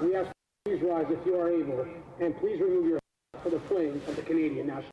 We ask please rise if you are able, and please remove your hat for the flames of the Canadian national.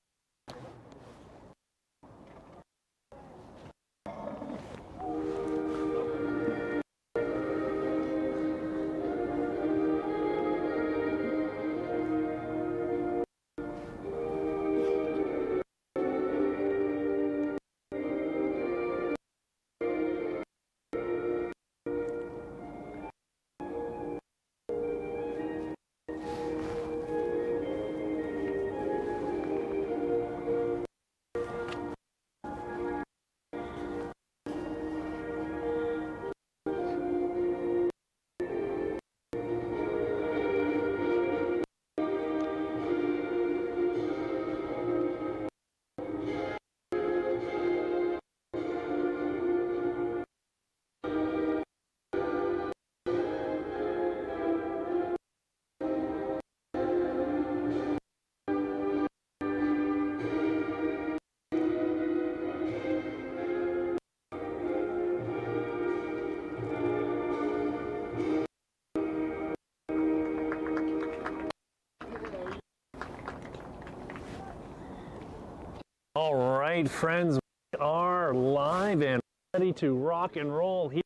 All right, friends, we are live and ready to rock and roll here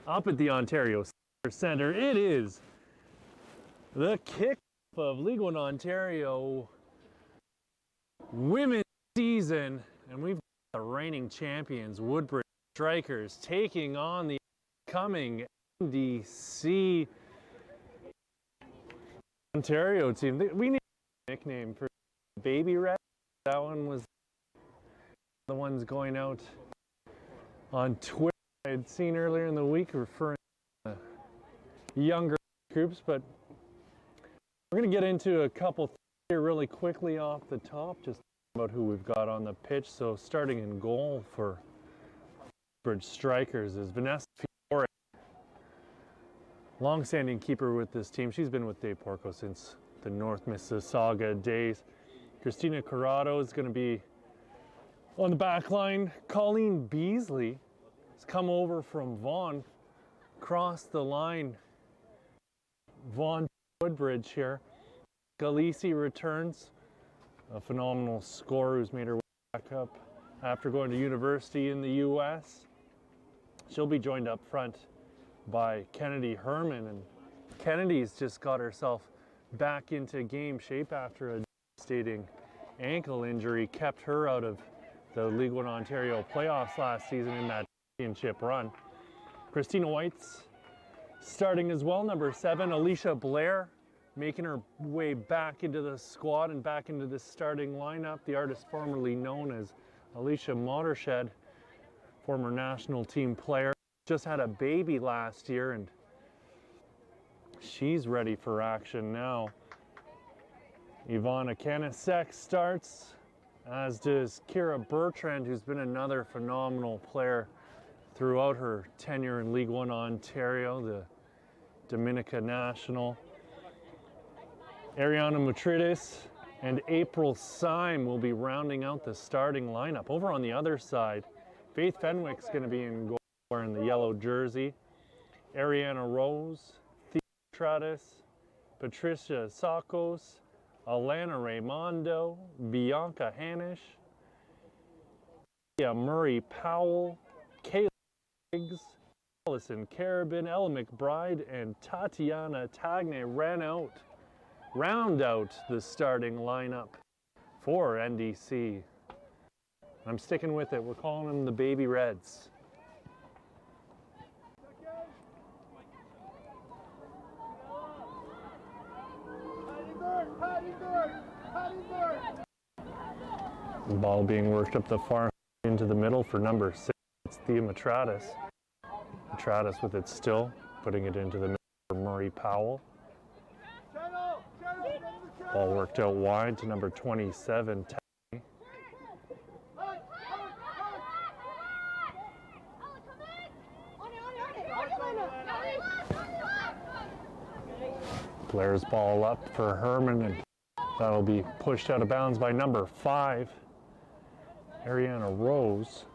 up at the Ontario Centre. It is the kickoff of League One Ontario women's season, and we've got the reigning champions, Woodbridge Strikers, taking on the coming NDC Ontario team. We need a nickname for Baby Red. That one was the ones going out on Twitter I had seen earlier in the week referring to younger groups, but we're going to get into a couple things here really quickly off the top, just about who we've got on the pitch. So starting in goal for Woodbridge Strikers is Vanessa Fiore, long-standing keeper with this team. She's been with Dave Porco since the North Mississauga days. Christina Corrado is going to be on the back line. Colleen Beasley has come over from Vaughan, crossed the line. Vaughan Woodbridge here. Galisi returns, a phenomenal scorer who's made her way back up after going to university in the U.S. She'll be joined up front by Kennedy Herman, and Kennedy's just got herself back into game shape after a devastating ankle injury kept her out of the League One Ontario playoffs last season in that championship run. Christina White's starting as well, number 7. Alicia Blair making her way back into the squad and back into the starting lineup. The artist formerly known as Alicia Motorshed, former national team player, just had a baby last year and she's ready for action now. Ivana Kanasek starts, as does Kira Bertrand, who's been another phenomenal player throughout her tenure in League One Ontario, the Dominica National. Ariana Matridis and April Syme will be rounding out the starting lineup. Over on the other side, Faith Fenwick's going to be in goal wearing the yellow jersey. Ariana Rose, Thea Tratis, Patricia Sakos, Alana Raimondo, Bianca Hanish, Murray Powell, Kayla Higgs, Allison Carabin, Ella McBride, and Tatiana Tagne round out the starting lineup for NDC. I'm sticking with it. We're calling them the Baby Reds. The ball being worked up the far into the middle for number 6. It's Thea Matratis. Matratis with it still, putting it into the middle for Murray Powell. Ball worked out wide to number 27, Tagney. Blair's ball up for Herman, and that'll be pushed out of bounds by number 5, Ariana Rose.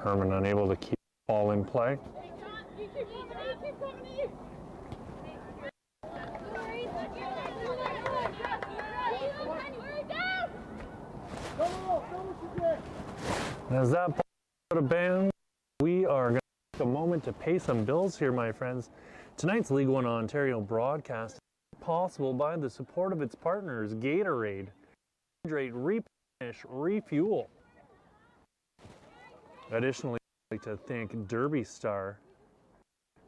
Herman unable to keep the ball in play. And as that ball out of bounds, we are going to take a moment to pay some bills here, my friends. Tonight's League One Ontario broadcast is possible by the support of its partners, Gatorade. Hydrate, replenish, refuel. Additionally, I'd like to thank Derby Star,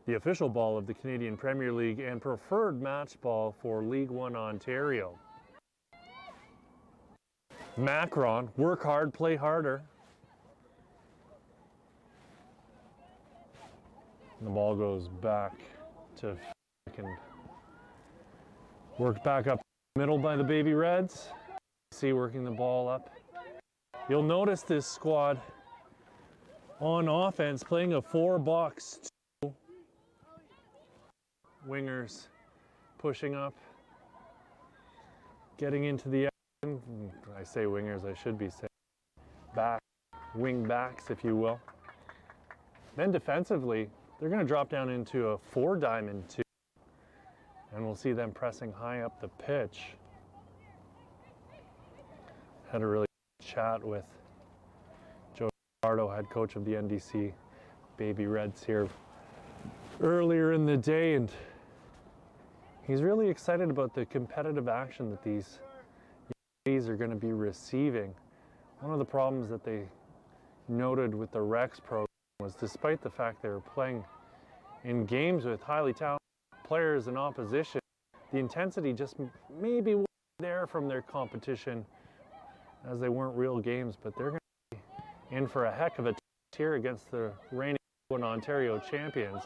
the official ball of the Canadian Premier League and preferred match ball for League One Ontario. Macron, work hard, play harder. And the ball goes back to and worked back up the middle by the Baby Reds. See, working the ball up. You'll notice this squad on offense playing a 4-box 2. Wingers pushing up, getting into the action. I say wingers, I should be saying wing backs, if you will. Then defensively, they're going to drop down into a 4-diamond 2, and we'll see them pressing high up the pitch. Had a really good chat with Joe Pardo, head coach of the NDC Baby Reds here earlier in the day, and he's really excited about the competitive action that these ladies are going to be receiving. One of the problems that they noted with the Rex program was, despite the fact they were playing in games with highly talented players in opposition, the intensity just maybe wasn't there from their competition, as they weren't real games. But they're going to be in for a heck of a test here against the reigning Ontario champions.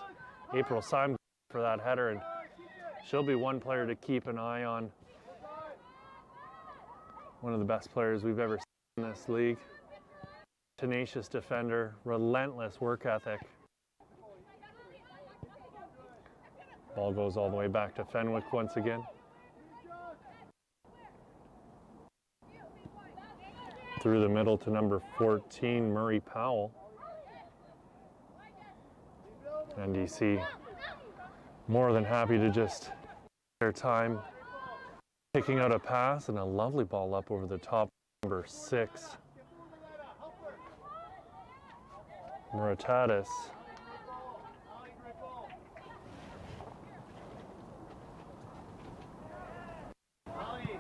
April Simon for that header, and she'll be one player to keep an eye on. One of the best players we've ever seen in this league. Tenacious defender, relentless work ethic. Ball goes all the way back to Fenwick once again. Through the middle to number 14, Murray Powell. NDC more than happy to just their time picking out a pass, and a lovely ball up over the top, number 6. Muratadis.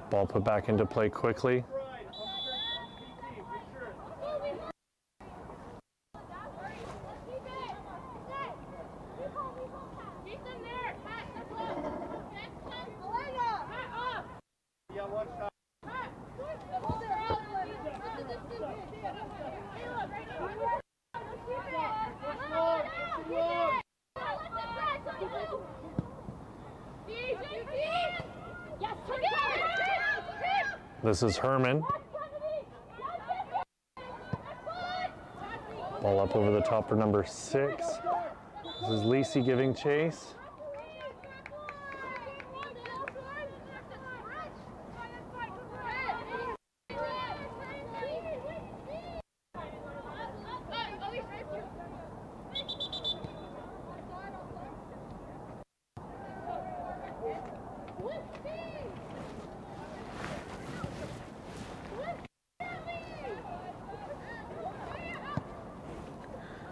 Ball put back into play quickly. This is Herman. Ball up over the top for number 6. This is Lacey giving chase.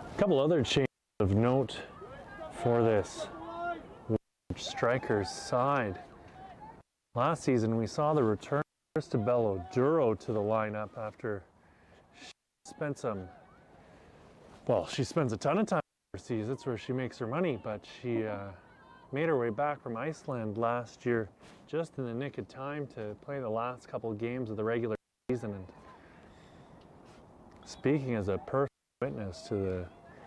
A couple other changes of note for this Strikers side. Last season we saw the return of Cristabello Duro to the lineup after she spent she spends a ton of time overseas. That's where she makes her money, but she made her way back from Iceland last year just in the nick of time to play the last couple of games of the regular season. And speaking as a personal witness to the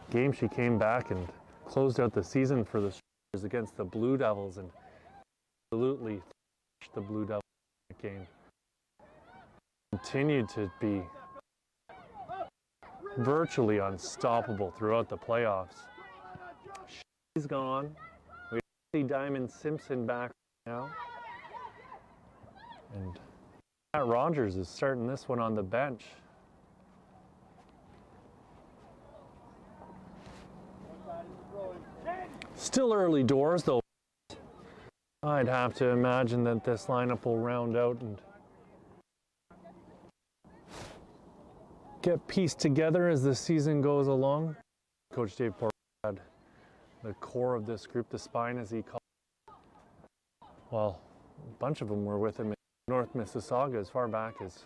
game, she came back and closed out the season for the Strikers against the Blue Devils and absolutely thrashed the Blue Devils in that game. Continued to be virtually unstoppable throughout the playoffs. She's gone. We see Diamond Simpson back now. And Matt Rogers is starting this one on the bench. Still early doors though. I'd have to imagine that this lineup will round out and get pieced together as the season goes along. Coach Dave Porter had the core of this group, the spine as he called it. Well, a bunch of them were with him in North Mississauga as far back as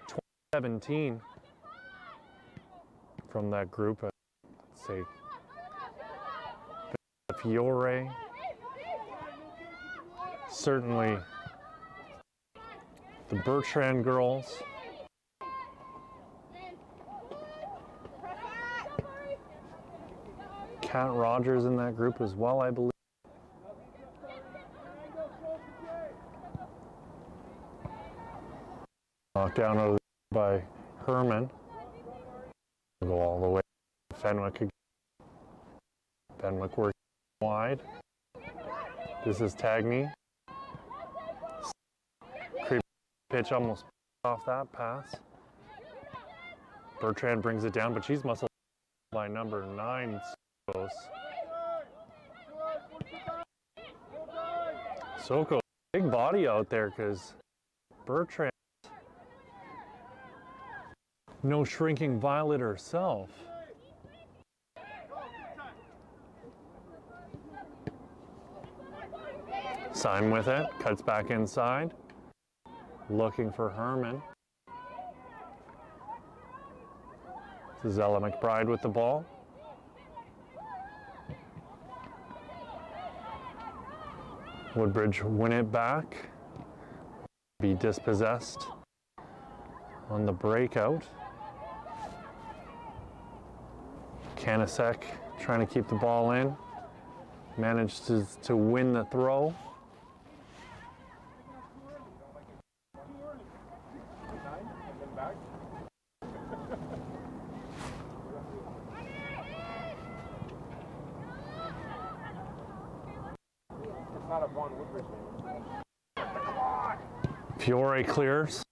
2017 from that group. Let's say Fiore, certainly the Bertrand girls. Kat Rogers in that group as well, I believe. Knocked down over by Herman. Go all the way to Fenwick again. Fenwick working wide. This is Tagney. Creep pitch almost off that pass. Bertrand brings it down, but she's muscled by number 9. Soko, big body out there because Bertrand, no shrinking violet herself. Syme with it, cuts back inside, looking for Herman. This is Ella McBride with the ball. Woodbridge win it back, be dispossessed on the breakout. Kanasek trying to keep the ball in, managed to win the throw. Fiore clears.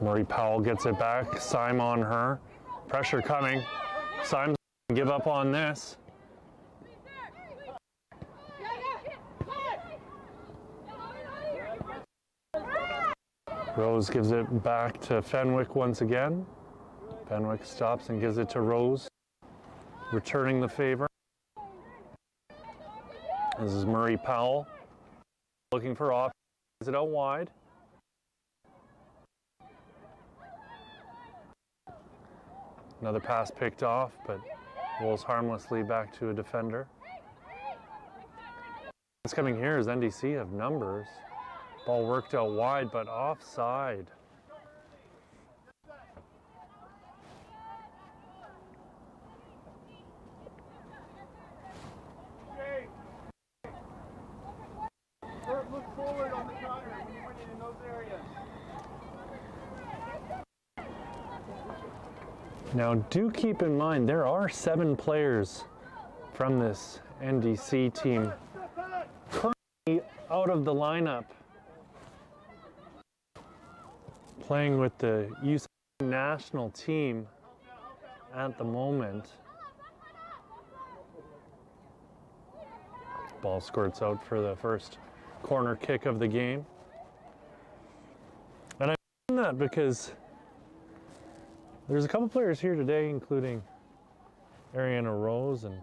Murray Powell gets it back. Syme on her. Pressure coming. Syme give up on this. Rose gives it back to Fenwick once again. Fenwick stops and gives it to Rose, returning the favor. This is Murray Powell looking for off. Is it out wide? Another pass picked off, but rolls harmlessly back to a defender. What's coming here is NDC have numbers. Ball worked out wide, but offside. Look forward on the counter when you're winning in those areas. Now, do keep in mind there are 7 players from this NDC team currently out of the lineup, playing with the U17 national team at the moment. Ball squirts out for the first corner kick of the game. And I mention that because there's a couple players here today, including Ariana Rose and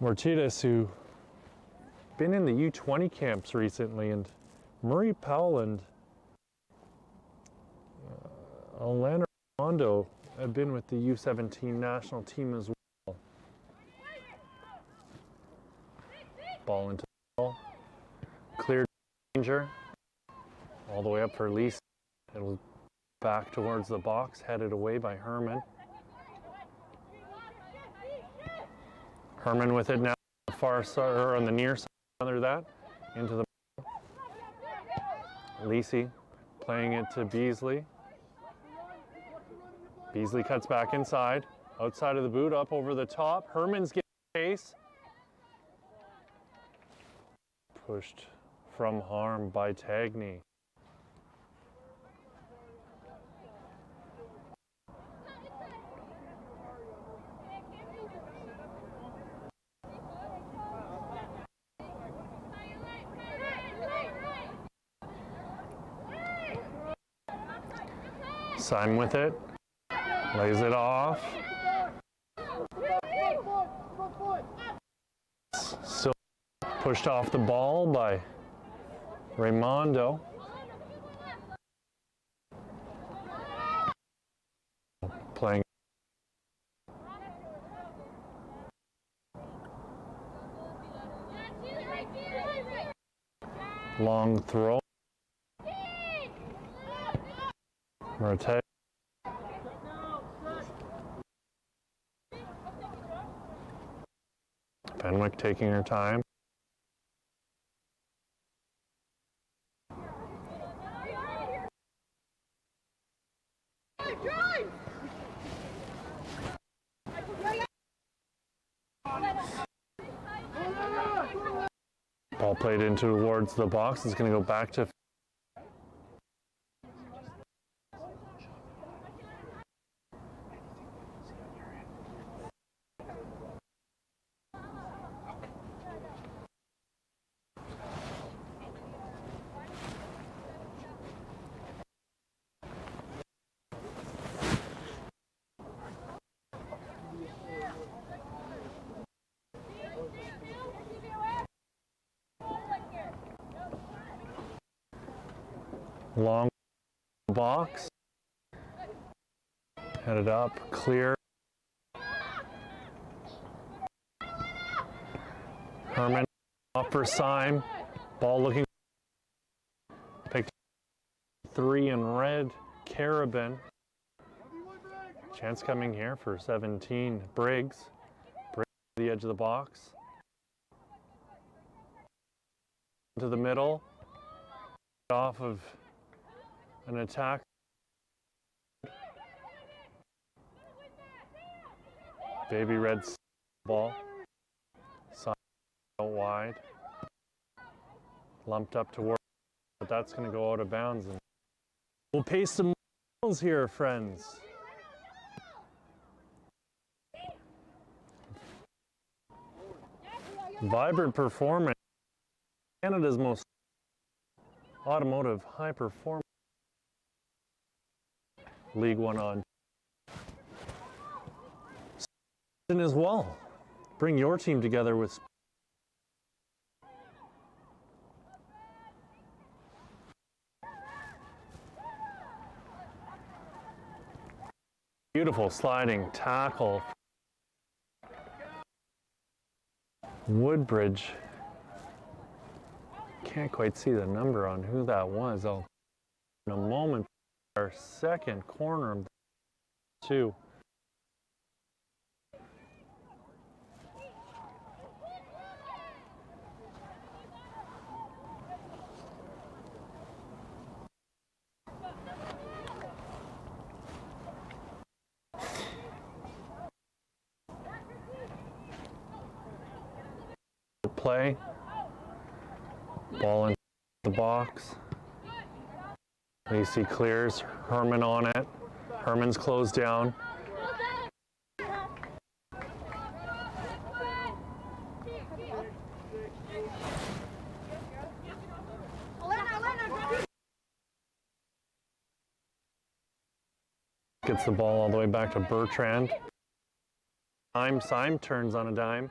Mortitas, who been in the U20 camps recently, and Murray Powell and Alana Rondo have been with the U17 national team as well. Ball into the ball. Clear danger. All the way up for Lisa. It'll back towards the box, headed away by Herman. Herman with it now on the far side, or on the near side, under that, into the ball. Lisi playing it to Beasley. Beasley cuts back inside, outside of the boot, up over the top. Herman's getting pace. Pushed from harm by Tagney. Syme with it. Lays it off. Still pushed off the ball by Raimondo. Playing long throw. Marte. Fenwick taking her time. Ball played in towards the box. It's going to go back to long box. Headed up, clear. Herman off for Syme. Ball looking. Picked 3 in red. Carabin. Chance coming here for 17. Briggs. Briggs to the edge of the box. To the middle. Off of an attack. Baby red ball. Side wide. Lumped up toward, but that's going to go out of bounds. And we'll pay some bills here, friends. Vibrant performance. Canada's most automotive high performance. League 1 on. As well. Bring your team together with beautiful sliding tackle. Woodbridge. Can't quite see the number on who that was. I'll in a moment. Our second corner of the 2. Play. Ball in the box. Lacey clears. Herman on it. Herman's closed down. Gets the ball all the way back to Bertrand. Syme turns on a dime.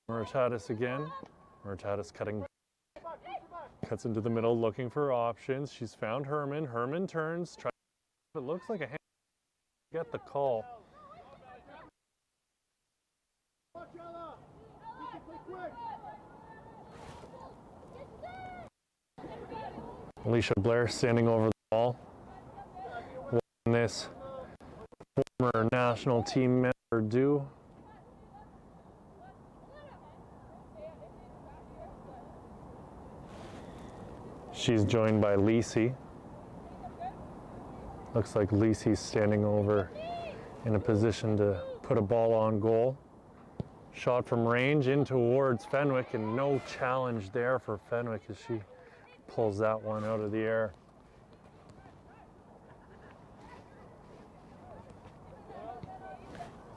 Murtatis again. Murtatis cutting. Cuts into the middle looking for options. She's found Herman. Herman turns. It looks like a hand. Get the call. Alicia Blair standing over the ball. Watching this former national team member do. She's joined by Lacey. Looks like Lacey's standing over in a position to put a ball on goal. Shot from range in towards Fenwick, and no challenge there for Fenwick as she pulls that one out of the air.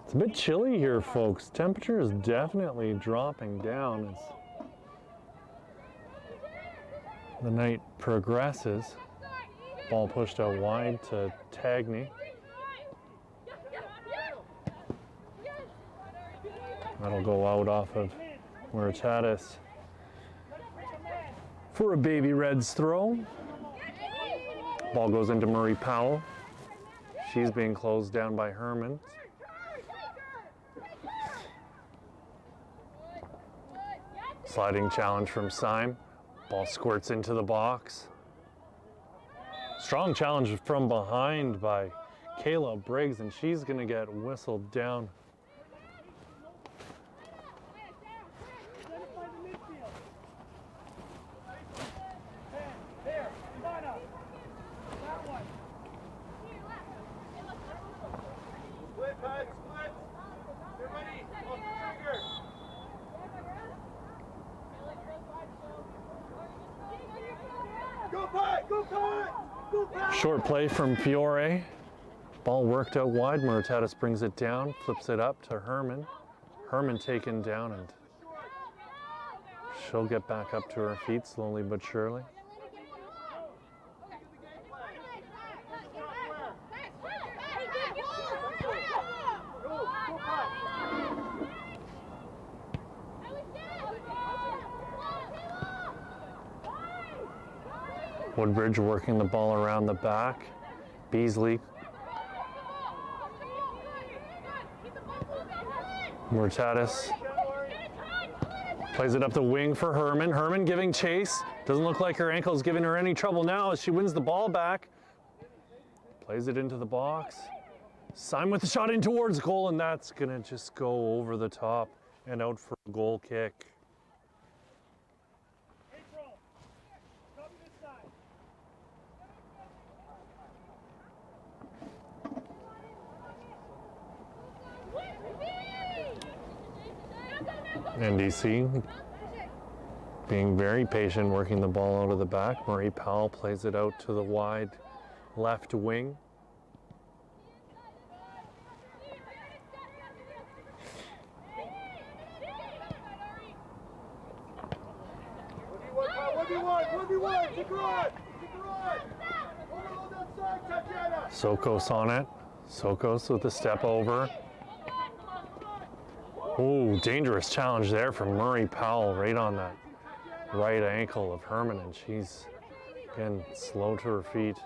It's a bit chilly here, folks. Temperature is definitely dropping down as the night progresses. Ball pushed out wide to Tagney. That'll go out off of Muratatis for a Baby Reds throw. Ball goes into Murray Powell. She's being closed down by Herman. Sliding challenge from Syme. Ball squirts into the box. Strong challenge from behind by Kayla Briggs, and she's going to get whistled down. Short play from Fiore. Ball worked out wide. Muratatis brings it down, flips it up to Herman. Herman taken down, and she'll get back up to her feet slowly but surely. Woodbridge working the ball around the back. Beasley. Muratatis plays it up the wing for Herman. Herman giving chase. Doesn't look like her ankle's giving her any trouble now as she wins the ball back. Plays it into the box. Syme with the shot in towards goal, and that's gonna just go over the top and out for a goal kick. NDC being very patient, working the ball out of the back. Murray Powell plays it out to the wide left wing. Sokos on it. Sokos with the step over. Oh, dangerous challenge there from Murray Powell right on that right ankle of Herman, and she's, again, slow to her feet.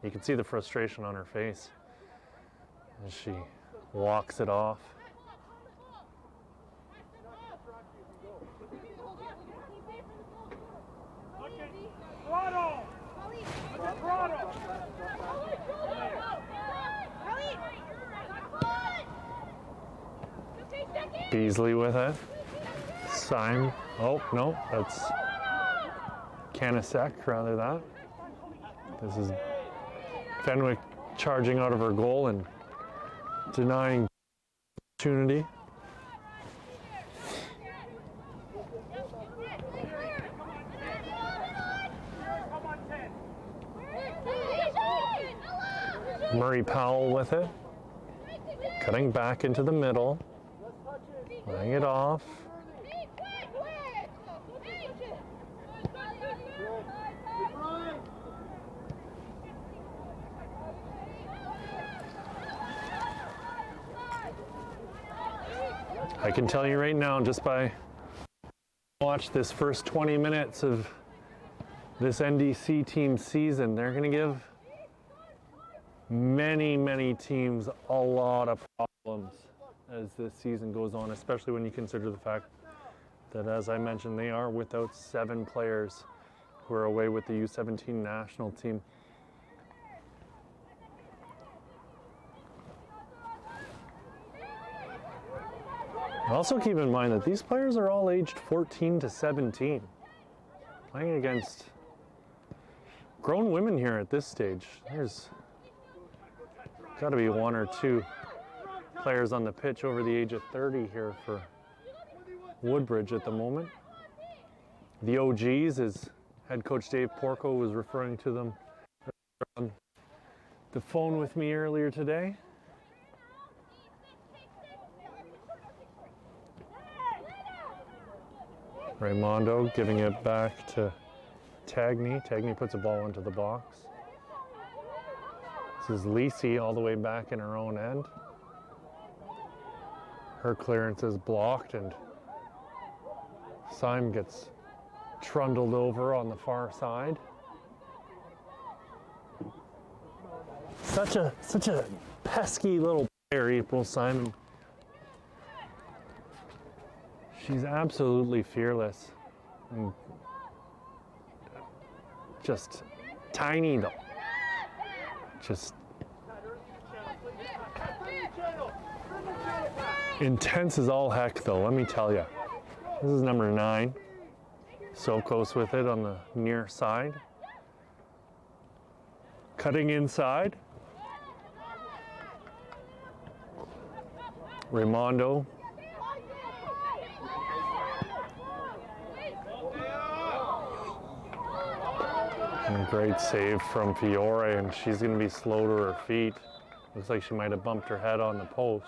You can see the frustration on her face as she walks it off. Beasley with it. Syme. Oh, no, that's Kanasek, rather that. This is Fenwick charging out of her goal and denying opportunity. Murray Powell with it. Cutting back into the middle. Laying it off. I can tell you right now, just by watch this first 20 minutes of this NDC team season, they're going to give many teams a lot of problems as this season goes on, especially when you consider the fact that, as I mentioned, they are without 7 players who are away with the U17 national team. Also keep in mind that these players are all aged 14 to 17, playing against grown women here at this stage. There's got to be 1 or 2 players on the pitch over the age of 30 here for Woodbridge at the moment. The OGs, as head coach Dave Porco was referring to them on the phone with me earlier today. Raimondo giving it back to Tagney. Tagney puts a ball into the box. is Lisi all the way back in her own end. Her clearance is blocked and Syme gets trundled over on the far side. Such a pesky little player, April Syme. She's absolutely fearless and just tiny though. Just intense as all heck though, let me tell you. This is number 9. So close with it on the near side. Cutting inside. Raimondo. And great save from Fiore, and she's going to be slow to her feet. Looks like she might have bumped her head on the post.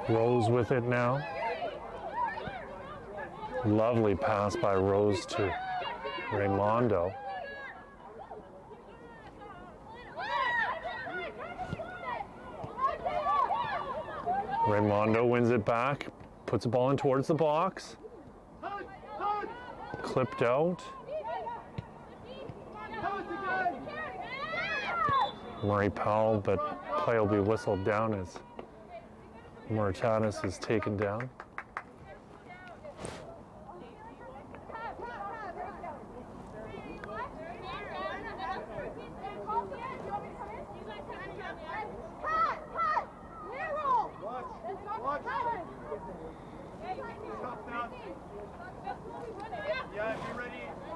Rose with it now. Lovely pass by Rose to Raimondo. Raimondo wins it back, puts the ball in towards the box. Clipped out. Murray Powell, but play will be whistled down as Muratanis is taken down. Yeah, be ready.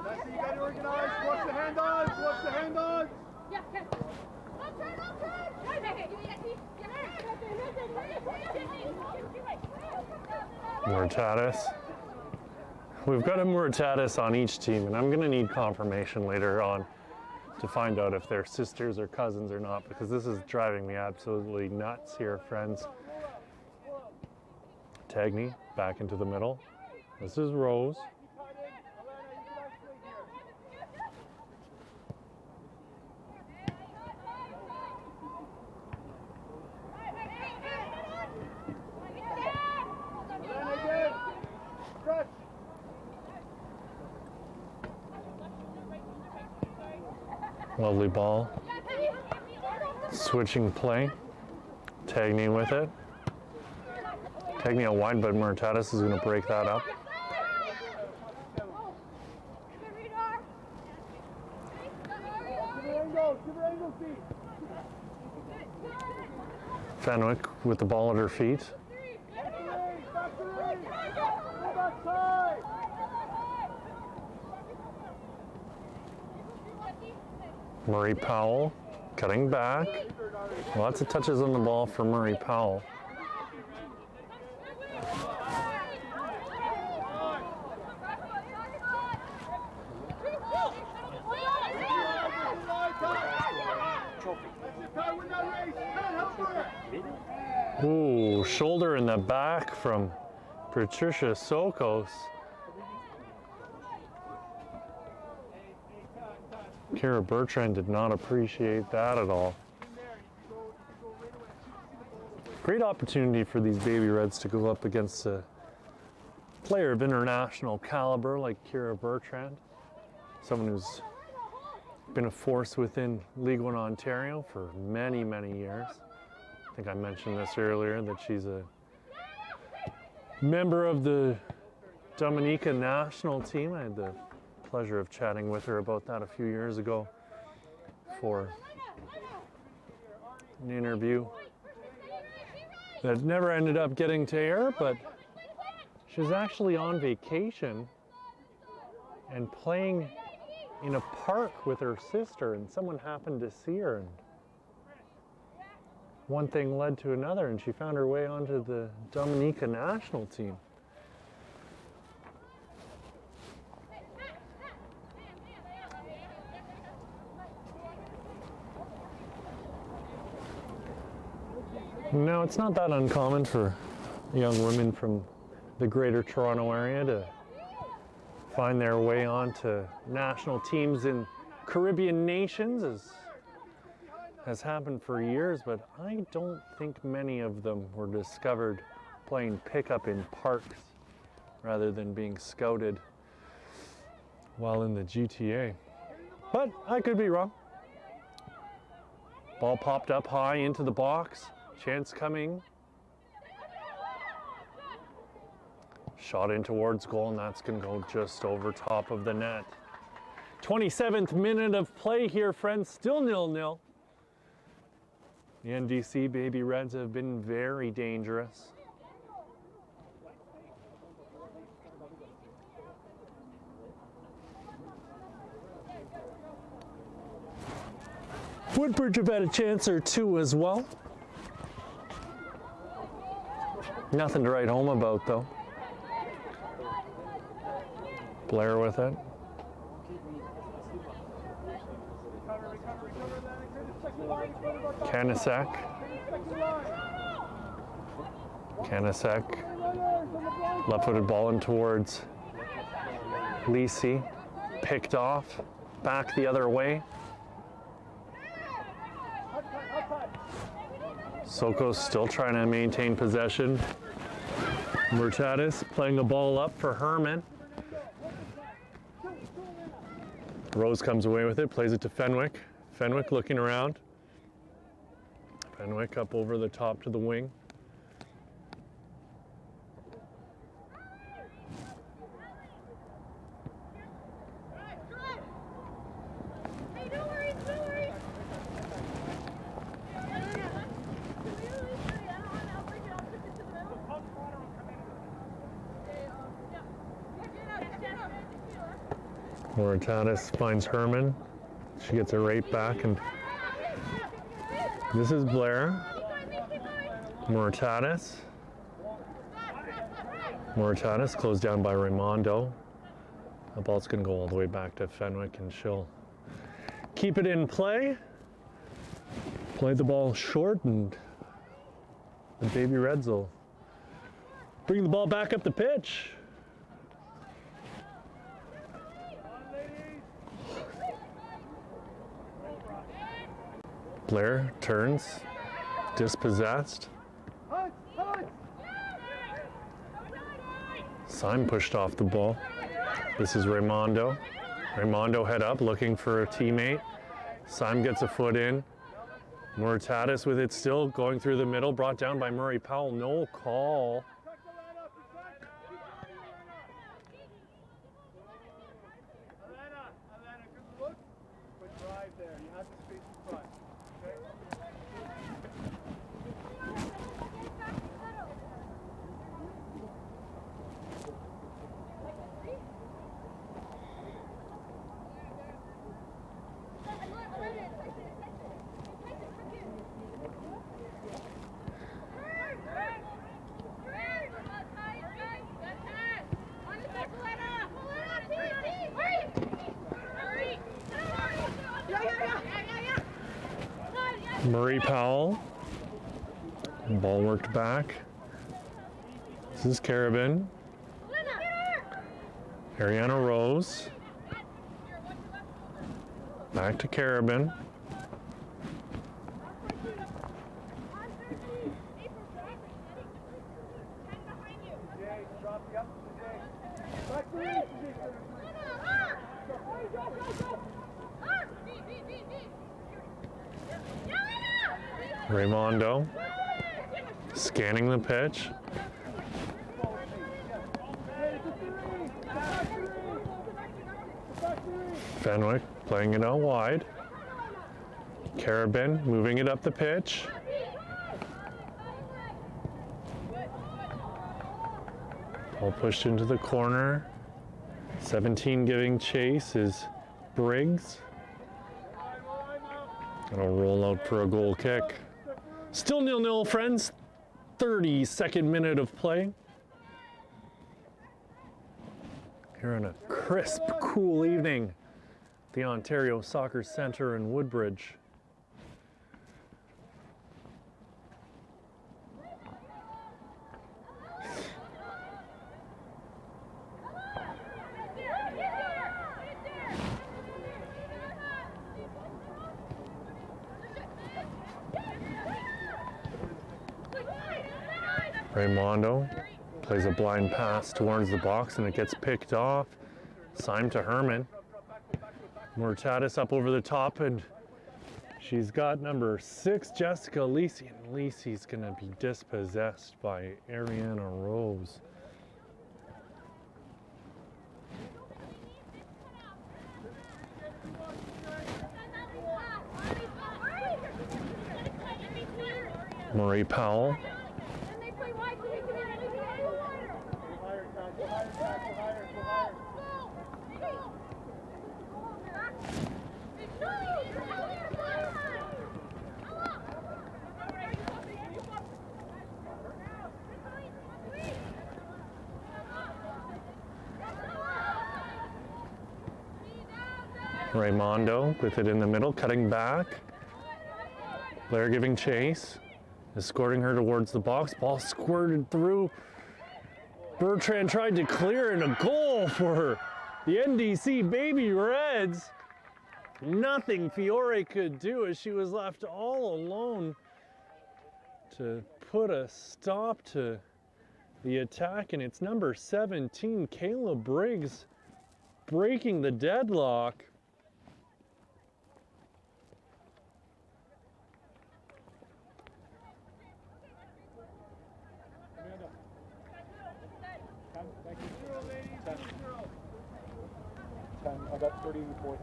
That's it, you got to organize. Watch the hand-ons. Watch the hand-ons. Muratanis. We've got a Muratanis on each team, and I'm going to need confirmation later on to find out if they're sisters or cousins or not, because this is driving me absolutely nuts here, friends. Tagney back into the middle. This is Rose. Lovely ball. Switching play. Tagney with it. Tagney out wide, but Muratanis is going to break that up. Fenwick with the ball at her feet. Murray Powell cutting back. Lots of touches on the ball for Murray Powell. Ooh, shoulder in the back from Patricia Sokos. Kara Bertrand did not appreciate that at all. Great opportunity for these Baby Reds to go up against a player of international caliber like Kara Bertrand, someone who's been a force within League One Ontario for many, many years. I think I mentioned this earlier, that she's a member of the Dominica national team. I had the pleasure of chatting with her about that a few years ago for an interview that never ended up getting to air, but she was actually on vacation and playing in a park with her sister, and someone happened to see her, and one thing led to another, and she found her way onto the Dominica national team. No, it's not that uncommon for young women from the Greater Toronto area to find their way onto national teams in Caribbean nations, as has happened for years, but I don't think many of them were discovered playing pickup in parks rather than being scouted while in the GTA. But I could be wrong. Ball popped up high into the box. Chance coming. Shot in towards goal, and that's going to go just over top of the net. 27th minute of play here, friends. Still 0-0. The NDC Baby Reds have been very dangerous. Woodbridge have had a chance or two as well. Nothing to write home about, though. Blair with it. Kanasek. Left-footed ball in towards Lisi. Picked off. Back the other way. Soko's still trying to maintain possession. Murtatis playing the ball up for Herman. Rose comes away with it, plays it to Fenwick. Fenwick looking around. Fenwick up over the top to the wing. Murtatis finds Herman. She gets it right back, and this is Blair. Murtatis closed down by Raimondo. The ball's going to go all the way back to Fenwick, and she'll keep it in play. Play the ball short, and the Baby Reds will bring the ball back up the pitch. Blair turns, dispossessed. Syme pushed off the ball. This is Raimondo. Raimondo head up, looking for a teammate. Syme gets a foot in. Murtatis with it still, going through the middle, brought down by Murray Powell. No call. Murray Powell. Ball worked back. This is Carabin. Ariana Rose. Back to Carabin. Raimondo scanning the pitch. Fenwick playing it out wide. Carabin moving it up the pitch. Ball pushed into the corner. 17 giving chase is Briggs. It'll roll out for a goal kick. Still 0-0, friends. 32nd minute of play. Here on a crisp, cool evening at the Ontario Soccer Centre in Woodbridge. Raimondo plays a blind pass towards the box and it gets picked off. Syme to Herman. Mortatis up over the top and she's got number 6, Jessica Lisi. And Lisi's gonna be dispossessed by Ariana Rose. Marie Powell. Raimondo with it in the middle, cutting back. Blair giving chase, escorting her towards the box. Ball squirted through. Bertrand tried to clear and a goal for the NDC Baby Reds. Nothing Fiore could do as she was left all alone to put a stop to the attack. And it's number 17, Kayla Briggs, breaking the deadlock. I got 34.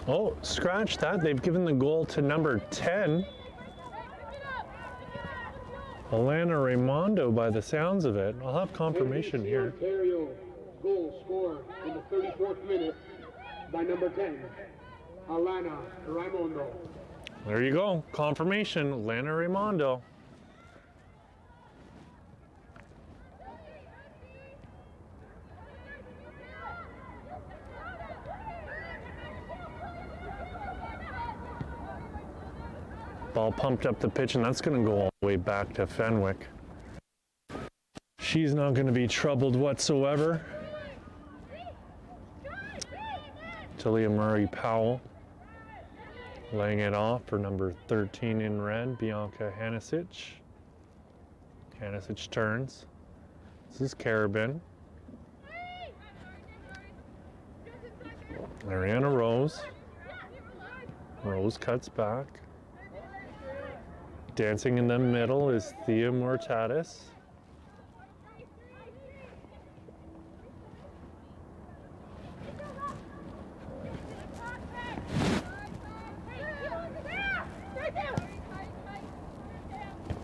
Oh, scratch that. They've given the goal to number 10. Alana Raimondo by the sounds of it. I'll have confirmation here. Ontario goal scored in the 34th minute by number 10, Alana Raimondo. There you go. Confirmation. Alana Raimondo. Ball pumped up the pitch, and that's going to go all the way back to Fenwick. She's not going to be troubled whatsoever. Talia Murray Powell laying it off for number 13 in red, Bianca Hanisic. Hanisic turns. This is Carabin. Ariana Rose. Rose cuts back. Dancing in the middle is Thea Mortatis.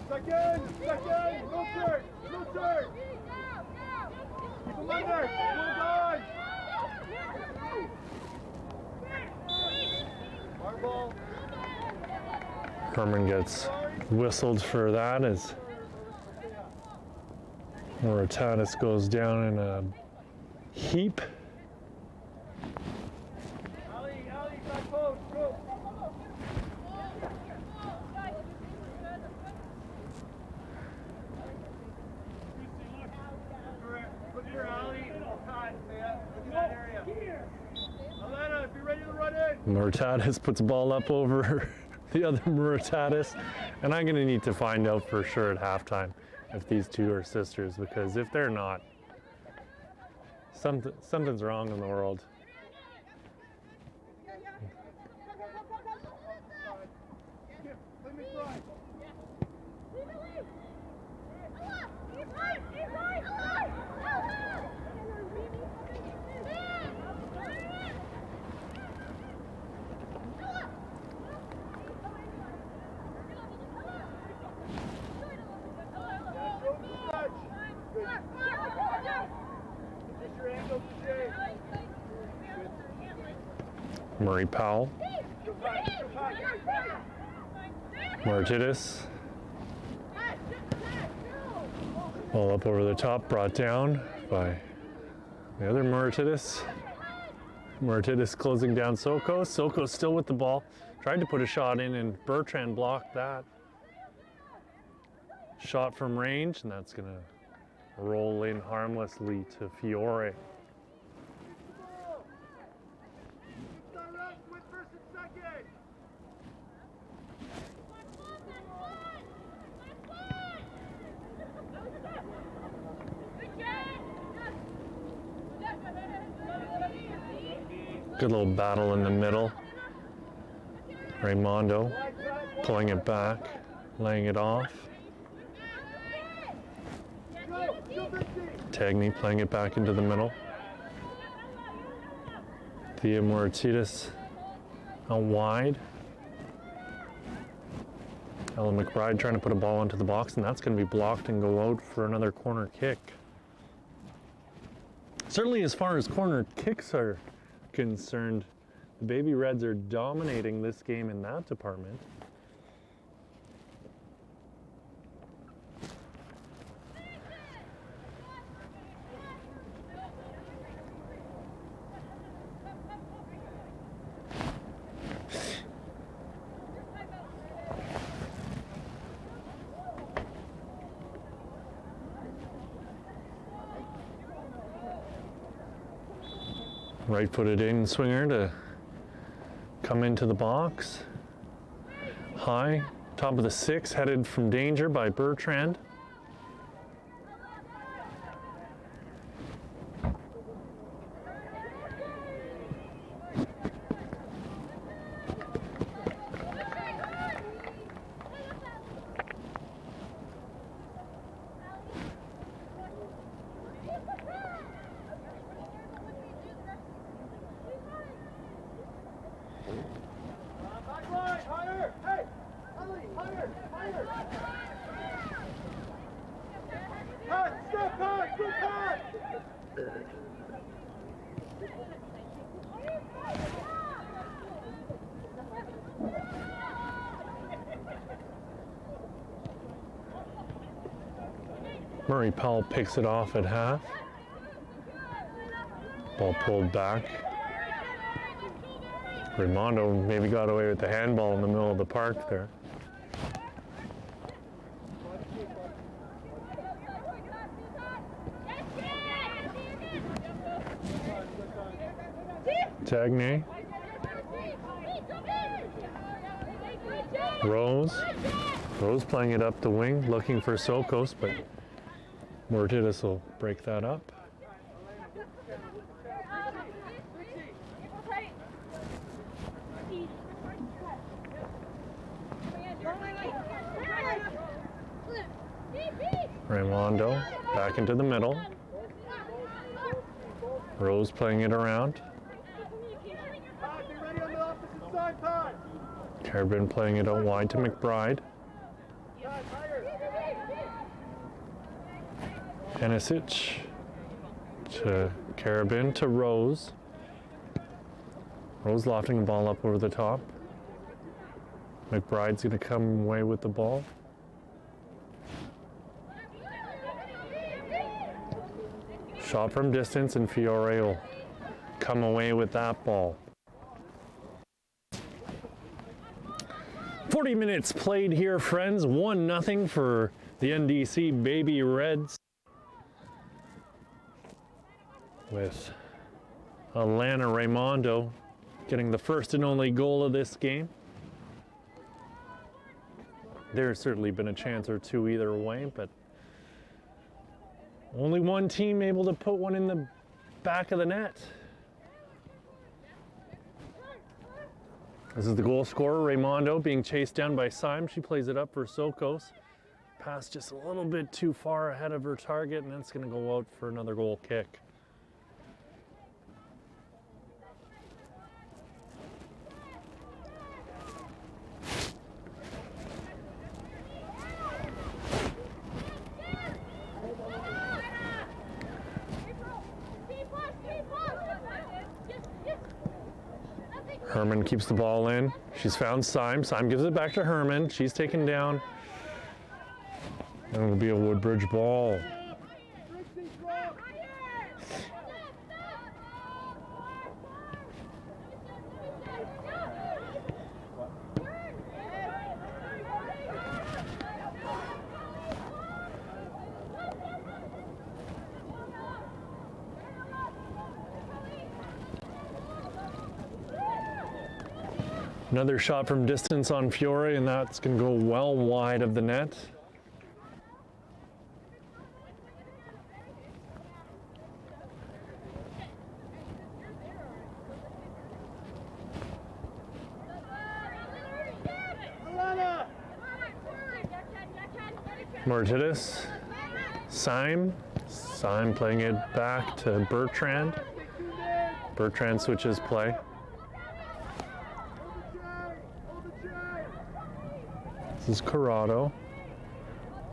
Second, no turn. Keep him under, well done. Our ball. Herman gets whistled for that as Mortatis goes down in a heap. Ali, back post, go. Look here, Ali. Look at that area. Alana, if you're ready to run in. Mortatis puts the ball up over the other Mortatis, and I'm gonna need to find out for sure at halftime if these two are sisters, because if they're not, something's wrong in the world. Murray Powell. Martidis. Ball up over the top, brought down by the other Martidis. Martidis closing down Sokos. Sokos still with the ball. Tried to put a shot in and Bertrand blocked that. Shot from range, and that's gonna roll in harmlessly to Fiore. Good little battle in the middle. Raimondo pulling it back, laying it off. Tagny playing it back into the middle. Thea Martidis out wide. Ella McBride trying to put a ball into the box, and that's going to be blocked and go out for another corner kick. Certainly as far as corner kicks are concerned, the Baby Reds are dominating this game in that department. Right-footed in swinger to come into the box. High, top of the 6, headed from danger by Bertrand. Murray Powell picks it off at half. Ball pulled back. Raimondo maybe got away with the handball in the middle of the park there. Tagny. Rose playing it up the wing, looking for Sokos, but Martidis will break that up. Raimondo back into the middle. Rose playing it around. Carabin playing it out wide to McBride. Henesic to Carabin to Rose. Rose lofting the ball up over the top. McBride's going to come away with the ball. Shot from distance, and Fiore will come away with that ball. 40 minutes played here, friends. 1-0 for the NDC Baby Reds, with Alana Raimondo getting the first and only goal of this game. There's certainly been a chance or two either way, but only one team able to put one in the back of the net. This is the goal scorer, Raimondo, being chased down by Syme. She plays it up for Sokos. Pass just a little bit too far ahead of her target, and that's going to go out for another goal kick. Herman keeps the ball in. She's found Syme. Syme gives it back to Herman. She's taken down. And it'll be a Woodbridge ball. Another shot from distance on Fiore, and that's going to go well wide of the net. Martitis, Syme playing it back to Bertrand. Bertrand switches play. This is Corrado.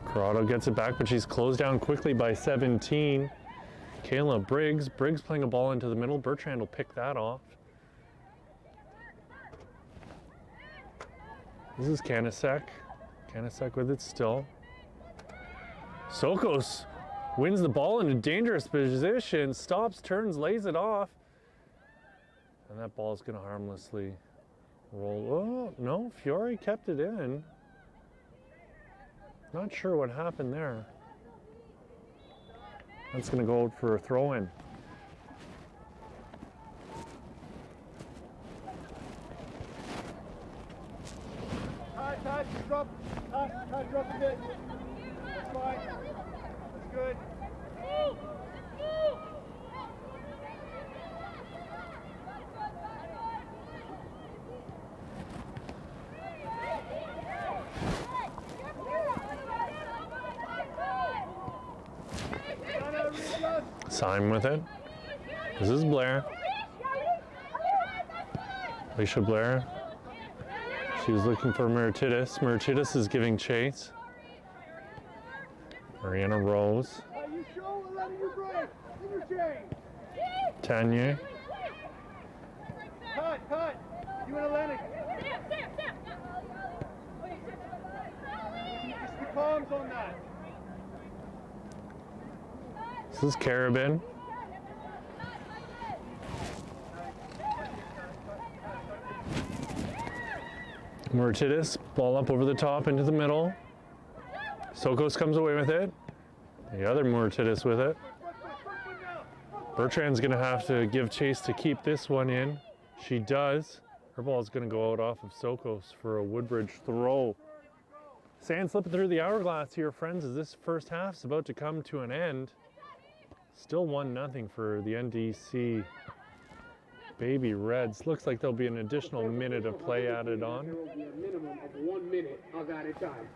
Corrado gets it back, but she's closed down quickly by 17. Kayla Briggs. Briggs playing a ball into the middle. Bertrand will pick that off. This is Kanasek. Kanasek with it still. Sokos wins the ball in a dangerous position. Stops, turns, lays it off. And that ball is going to harmlessly roll. Oh, no, Fiore kept it in. Not sure what happened there. That's going to go out for a throw-in. Todd, drop a bit. That's fine. That's good. Syme with it. This is Blair. Alicia Blair. She was looking for Martitis. Martitis is giving chase. Mariana Rose. Tanya. Cut. You and Atlantic. Just the palms on that. This is Carabin. Martitis, ball up over the top into the middle. Sokos comes away with it. The other Martitis with it. Bertrand's going to have to give chase to keep this one in. She does. Her ball is going to go out off of Sokos for a Woodbridge throw. Sand slipping through the hourglass here, friends, as this first half is about to come to an end. Still 1-0 for the NDC Baby Reds. Looks like there'll be an additional minute of play added on. There will be a minimum of 1 minute of added time.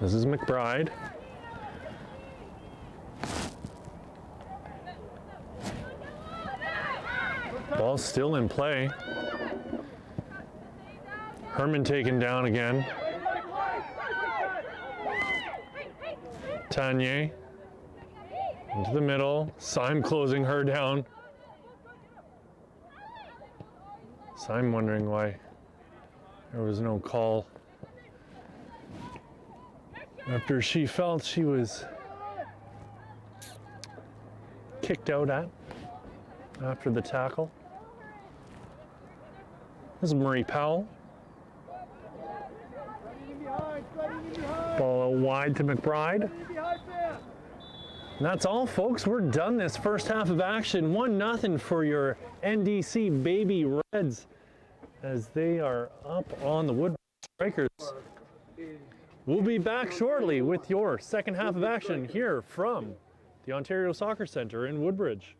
This is McBride. Ball's still in play. Herman taken down again. Tanya into the middle. Syme closing her down. Syme wondering why there was no call after she felt she was kicked out at after the tackle. This is Marie Powell. Ball out wide to McBride. And that's all, folks. We're done this first half of action. 1-0 for your NDC Baby Reds as they are up on the Woodbridge Strikers. We'll be back shortly with your second half of action here from the Ontario Soccer Centre in Woodbridge.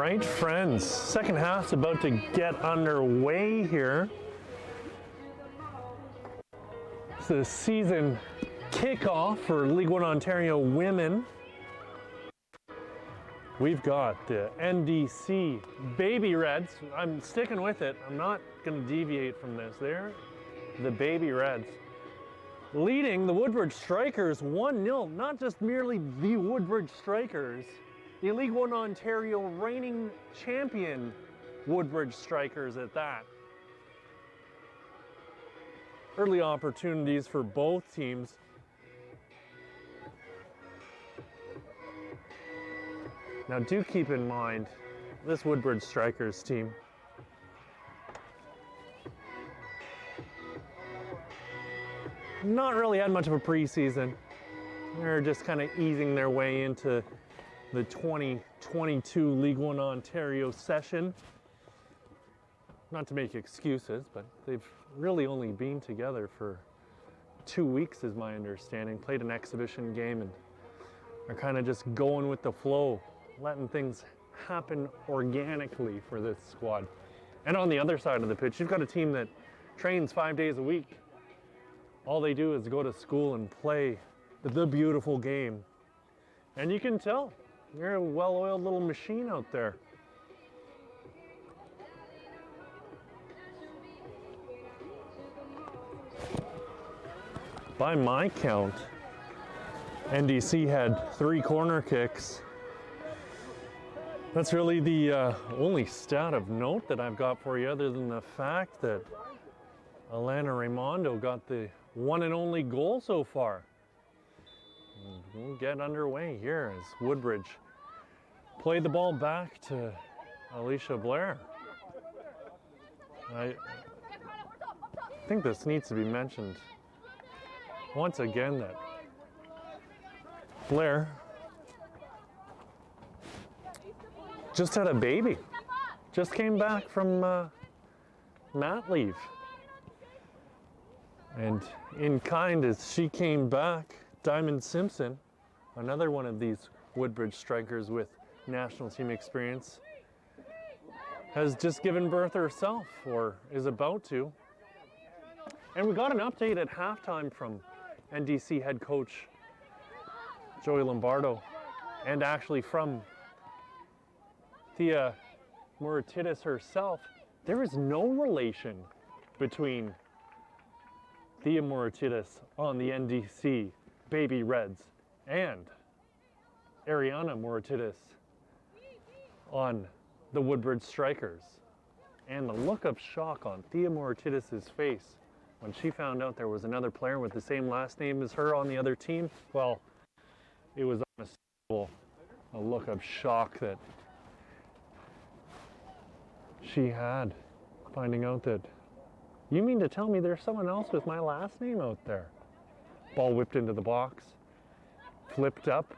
right, friends, second half's about to get underway here. It's the season kickoff for League One Ontario women. We've got the NDC Baby Reds. I'm sticking with it. I'm not going to deviate from this. They're the Baby Reds, leading the Woodbridge Strikers 1-0. Not just merely the Woodbridge Strikers, the League One Ontario reigning champion Woodbridge Strikers at that. Early opportunities for both teams. Now do keep in mind, this Woodbridge Strikers team not really had much of a preseason. They're just kind of easing their way into the 2022 League One Ontario session. Not to make excuses, but they've really only been together for 2 weeks is my understanding. Played an exhibition game and are kind of just going with the flow, letting things happen organically for this squad. And on the other side of the pitch, you've got a team that trains 5 days a week. All they do is go to school and play the beautiful game. And you can tell, you're a well-oiled little machine out there. By my count, NDC had 3 corner kicks. That's really the only stat of note that I've got for you, other than the fact that Alana Raimondo got the one and only goal so far. And we'll get underway here as Woodbridge played the ball back to Alicia Blair. I think this needs to be mentioned once again that Blair just had a baby. Just came back from mat leave. And in kind as she came back, Diamond Simpson, another one of these Woodbridge Strikers with national team experience, has just given birth herself, or is about to. And we got an update at halftime from NDC head coach Joey Lombardo, and actually from Thea Muratidis herself. There is no relation between Thea Muratidis on the NDC Baby Reds and Ariana Muratidis on the Woodbridge Strikers. And the look of shock on Thea Muratidis' face when she found out there was another player with the same last name as her on the other team, well, it was unmistakable. A look of shock that she had, finding out that, you mean to tell me there's someone else with my last name out there? Ball whipped into the box, flipped up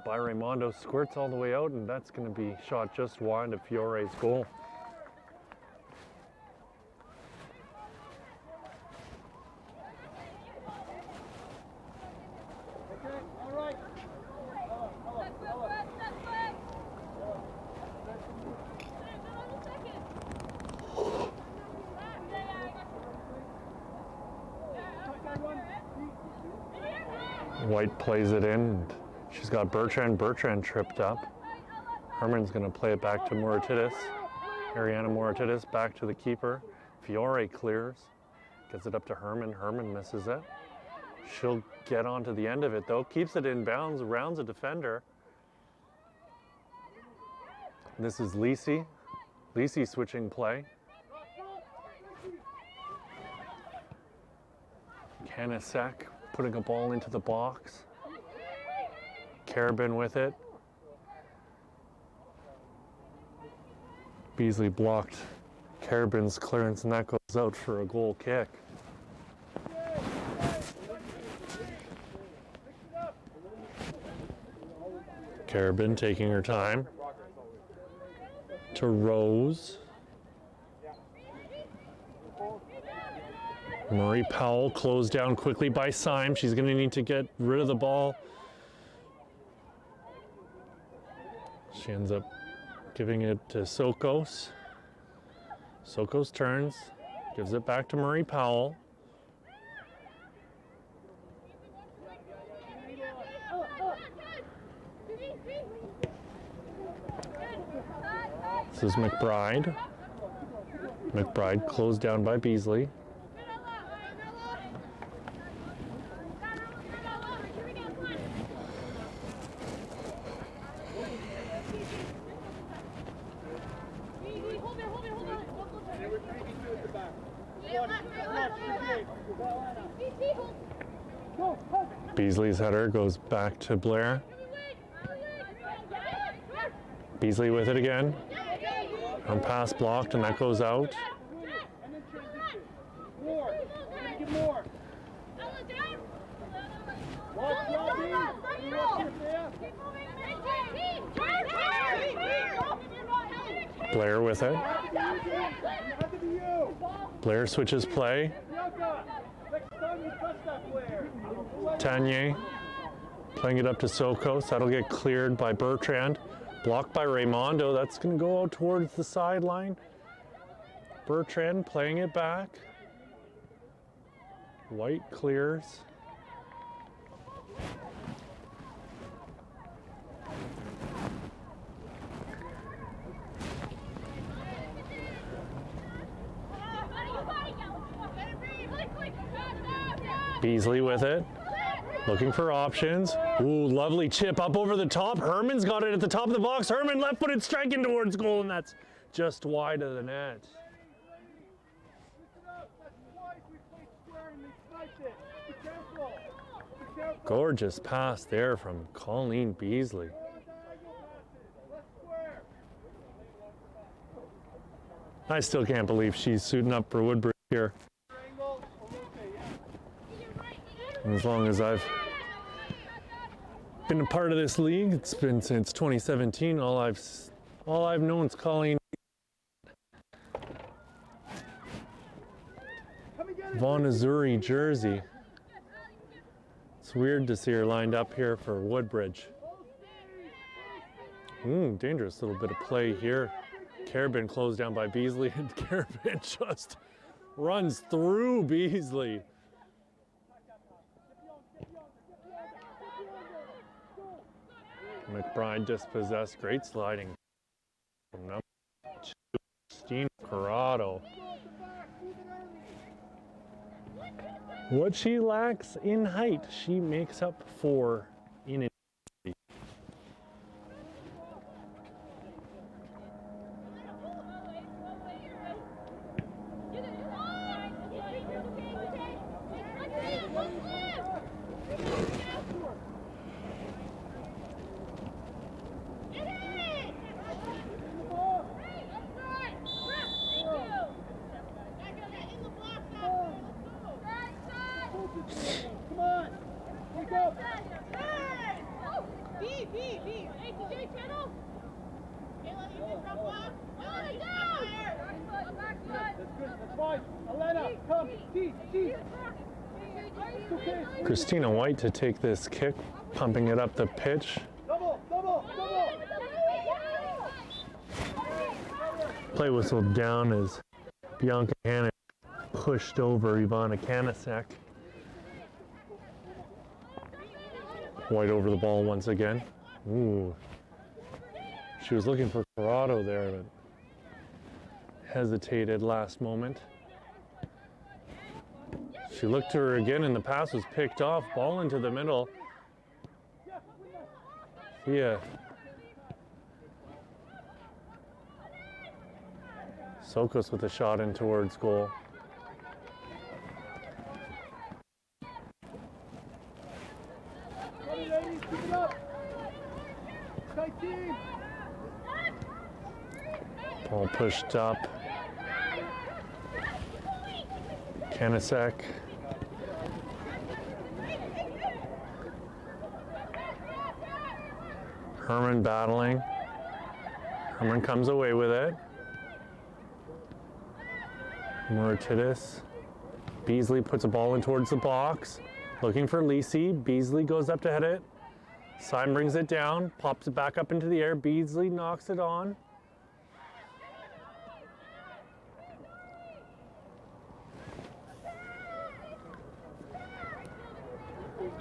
by Raimondo, squirts all the way out, and that's going to be shot just wide of Fiore's goal. White plays it in. She's got Bertrand. Bertrand tripped up. Herman's going to play it back to Muratidis. Ariana Muratidis back to the keeper. Fiore clears. Gets it up to Herman. Herman misses it. She'll get onto the end of it though. Keeps it in bounds. Rounds a defender. This is Lisi. Lisi switching play. Kanasek putting a ball into the box. Carabin with it. Beasley blocked Carabin's clearance, and that goes out for a goal kick. Carabin taking her time. To Rose. Marie Powell closed down quickly by Syme. She's going to need to get rid of the ball. She ends up Giving it to Sokos. Sokos turns, gives it back to Murray Powell. This is McBride. McBride closed down by Beasley. Beasley's header goes back to Blair. Beasley with it again. And pass blocked, and that goes out. Blair with it. Blair switches play. Tanya playing it up to Sokos. That'll get cleared by Bertrand. Blocked by Raimondo. That's going to go out towards the sideline. Bertrand playing it back. White clears. Beasley with it. Looking for options. Ooh, lovely chip up over the top. Herman's got it at the top of the box. Herman left-footed striking towards goal, and that's just wide of the net. Gorgeous pass there from Colleen Beasley. I still can't believe she's suiting up for Woodbridge here. As long as I've been a part of this league, it's been since 2017. All I've known is Colleen. Von Azuri jersey. It's weird to see her lined up here for Woodbridge. Dangerous little bit of play here. Carabin closed down by Beasley, and Carabin just runs through Beasley. McBride dispossessed. Great sliding from number 2, Christina Corrado. What she lacks in height, she makes up for in intensity. Christina White to take this kick, pumping it up the pitch. Play whistle down as Bianca Hanna pushed over Ivana Kanasek. White over the ball once again. Ooh. She was looking for Corrado there, but hesitated last moment. She looked to her again, and the pass was picked off. Ball into the middle. Yeah. Sokos with a shot in towards goal. Ball pushed up. Kanasek. Herman battling. Herman comes away with it. Muratidis. Beasley puts a ball in towards the box. Looking for Lisi. Beasley goes up to head it. Syme brings it down. Pops it back up into the air. Beasley knocks it on.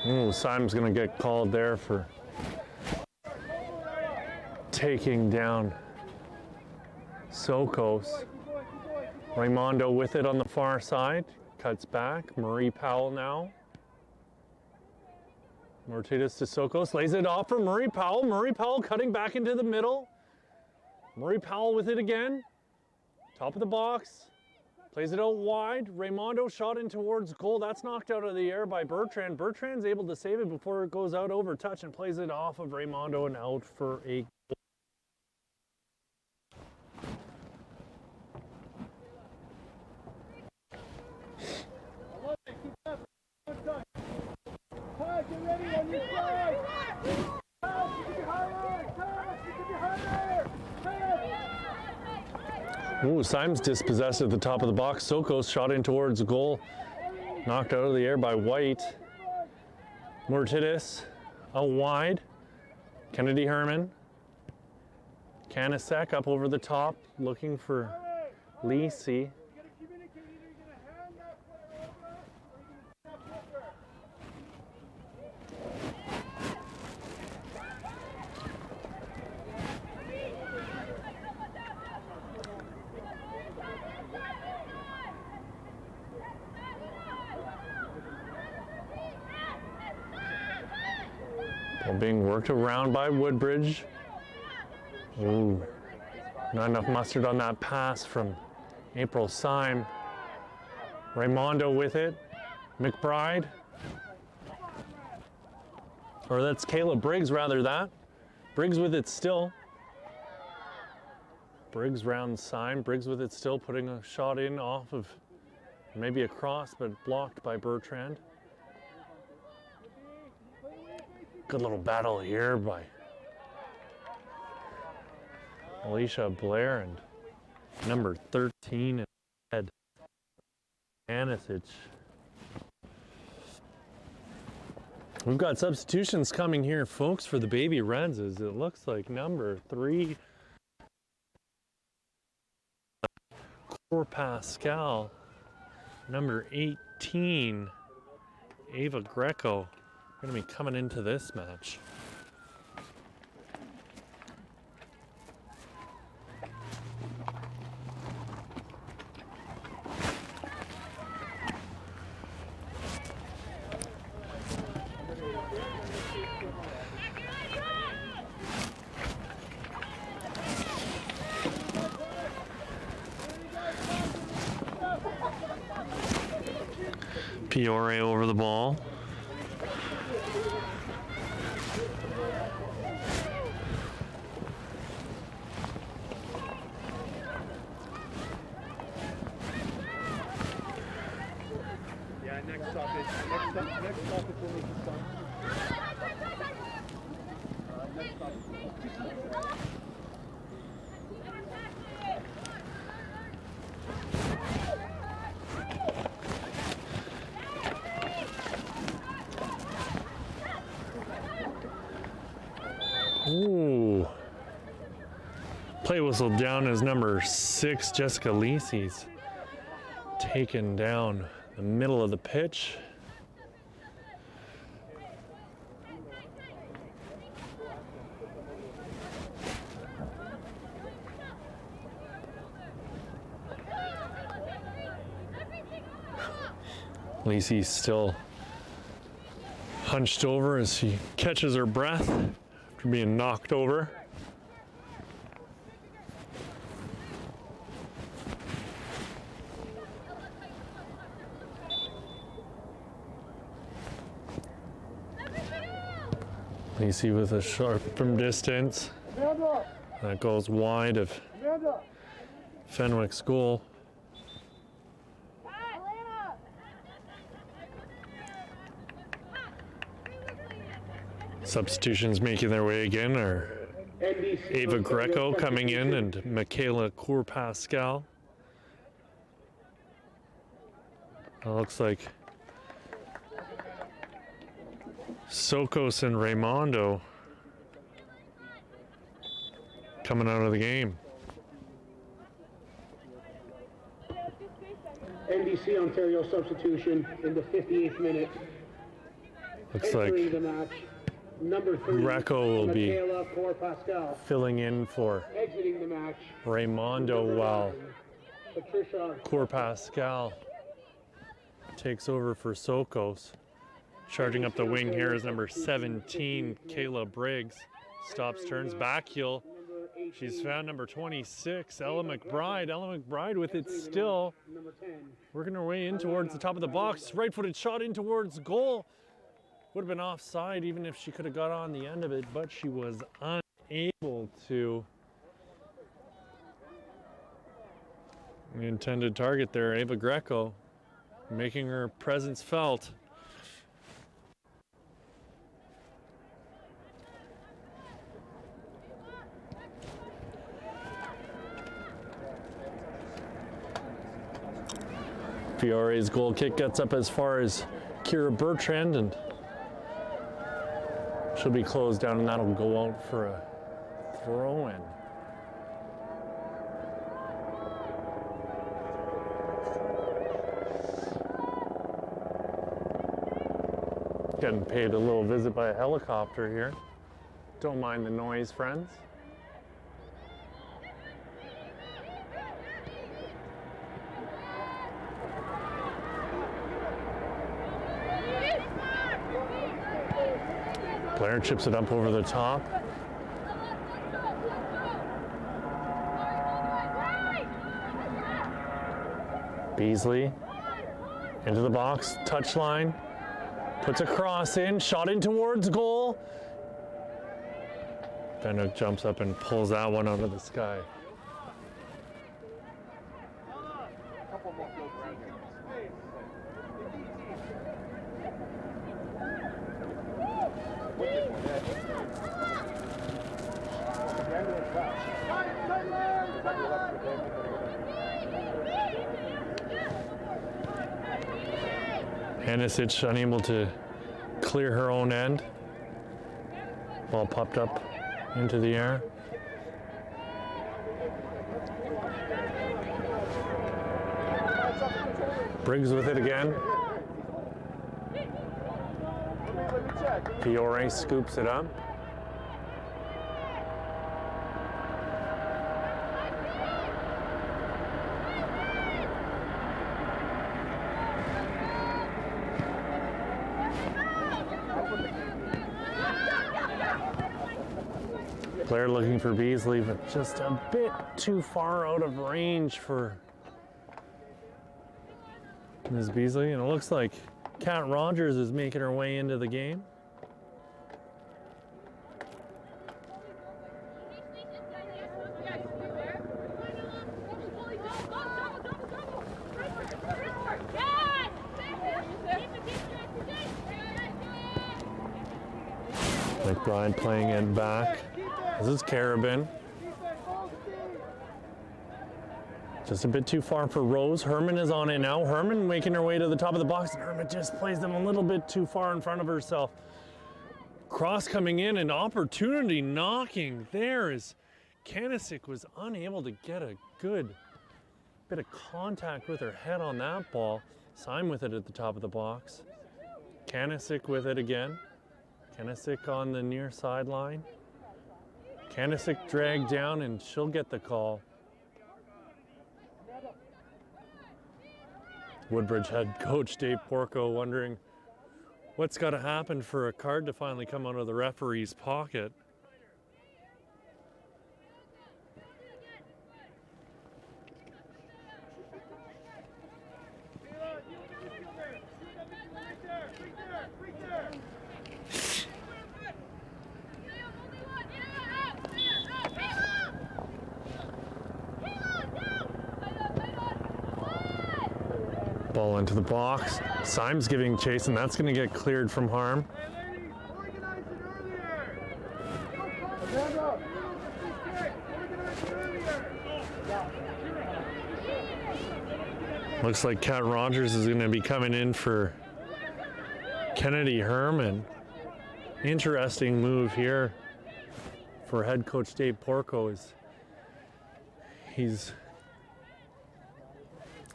Ooh, Simon's gonna get called there for taking down Sokos. Raimondo with it on the far side, cuts back. Marie Powell now. Martinez to Sokos, lays it off for Marie Powell. Marie Powell cutting back into the middle. Marie Powell with it again. Top of the box. Plays it out wide. Raimondo shot in towards goal. That's knocked out of the air by Bertrand. Bertrand's able to save it before it goes out over touch and plays it off of Raimondo and out for a goal. Get ready on your side. Ooh, Symes dispossessed at the top of the box. Sokos shot in towards the goal. Knocked out of the air by White. Mortidis out wide. Kennedy Herman. Kanasek up over the top looking for Lisi. Being worked around by Woodbridge. Ooh, not enough mustard on that pass from April Syme. Raimondo with it. McBride. Or that's Kayla Briggs rather that. Briggs with it still. Briggs rounds Syme. Briggs with it still, putting a shot in off of maybe a cross, but blocked by Bertrand. Good little battle here by Alicia Blair and number 13 Ed Anasich. We've got substitutions coming here, folks, for the Baby Reds. As it looks like number 3, Cor Pascal, number 18, Ava Greco. Going to be coming into this match. Piore over the ball. Next stop is when we can start. Ooh. Play whistle down as number 6, Jessica Lisi's taken down the middle of the pitch. Lisi's still hunched over as she catches her breath after being knocked over. Lisi with a sharp from distance. That goes wide of Fenwick's goal. Substitutions making their way again are Ava Greco coming in and Michaela Cour Pascal. It looks like Sokos and Raimondo coming out of the game. NDC Ontario substitution in the 58th minute. Looks like Entering the match, number 3, Greco will be Michaela Pascal. filling in for Exiting the match, Raymondo number while 9, Patricia. Cour Pascal takes over for Sokos. Charging up the wing here is number 17, Kayla Briggs. Stops, turns, back heel. Number 18, She's found number 26, Ella McBride. Ella McBride with it still. number 10. Working her way in towards the top of the box. Right-footed shot in towards goal. Would have been offside even if she could have got on the end of it, but she was unable to. The intended target there, Ava Greco, making her presence felt. Fiore's goal kick gets up as far as Kira Bertrand, and she'll be closed down, and that'll go out for a throw-in. Getting paid a little visit by a helicopter here. Don't mind the noise, friends. Blair chips it up over the top. Beasley into the box, touchline, puts a cross in, shot in towards goal. Bennock jumps up and pulls that one out of the sky. Hanisic unable to clear her own end. Ball popped up into the air. Briggs with it again. Fiore scoops it up. Blair looking for Beasley, but just a bit too far out of range for Ms. Beasley. And it looks like Kat Rogers is making her way into the game. McBride playing it back. This is Carabin. Just a bit too far for Rose. Herman is on it now. Herman making her way to the top of the box, and Herman just plays them a little bit too far in front of herself. Cross coming in, and opportunity knocking there as Kanisic was unable to get a good bit of contact with her head on that ball. Syme with it at the top of the box. Kanisic with it again. Kanisic on the near sideline. Kanisic dragged down, and she'll get the call. Woodbridge head coach Dave Porco wondering what's got to happen for a card to finally come out of the referee's pocket. Ball into the box. Syme's giving chase, and that's going to get cleared from harm. Looks like Kat Rogers is going to be coming in for Kennedy Herman. Interesting move here for head coach Dave Porco. He's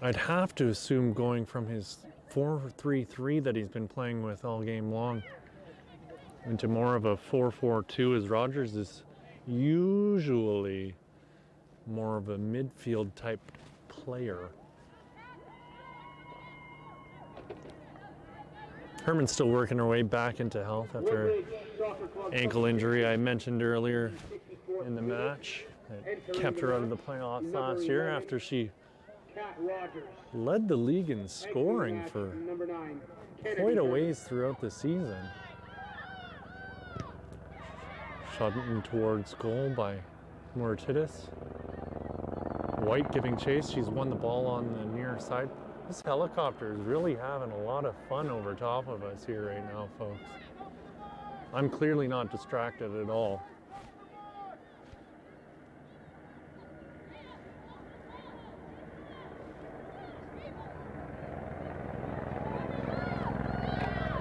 I'd have to assume going from his 4-3-3 that he's been playing with all game long into more of a 4-4-2 as Rogers is usually more of a midfield type player. Herman's still working her way back into health after ankle injury I mentioned earlier in the match. It kept her out of the playoffs last year after she led the league in scoring for quite a ways throughout the season. Shot in towards goal by Mortidis. White giving chase. She's won the ball on the near side. This helicopter is really having a lot of fun over top of us here right now, folks. I'm clearly not distracted at all.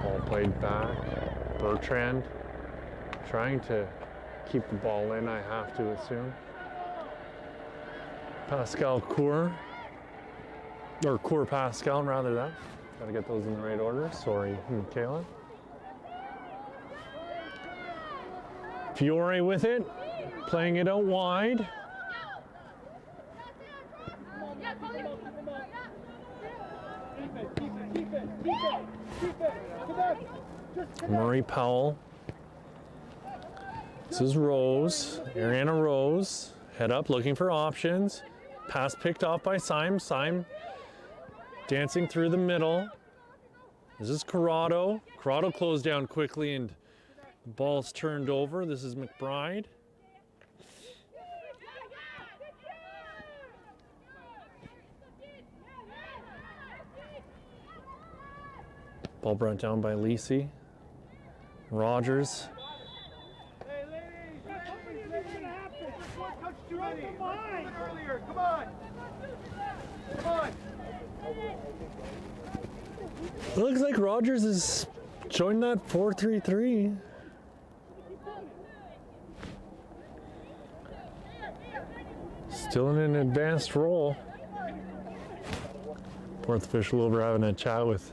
Ball played back. Bertrand trying to keep the ball in, I have to assume. Pascal Cour. Or Cour Pascal, rather that. Gotta get those in the right order. Sorry, Michaela. Fiore with it, playing it out wide. Murray Powell. This is Rose, Ariana Rose. Head up, looking for options. Pass picked off by Syme. Syme dancing through the middle. This is Corrado. Corrado closed down quickly and the ball's turned over. This is McBride. Ball brought down by Lisi. Rogers. Hey, ladies, gonna happen. Coach Durrani, earlier. Come on. Come on. It looks like Rogers has joined that 4-3-3. Still in an advanced role. Fourth official over having a chat with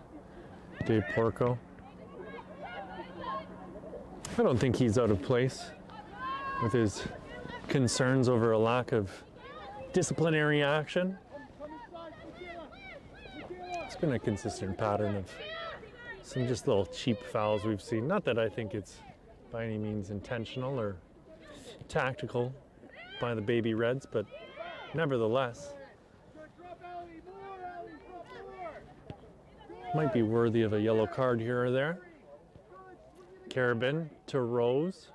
Dave Porco. I don't think he's out of place with his concerns over a lack of disciplinary action. It's been a consistent pattern of some just little cheap fouls we've seen. Not that I think it's by any means intentional or tactical by the Baby Reds, but nevertheless, might be worthy of a yellow card here or there. Carabin to Rose.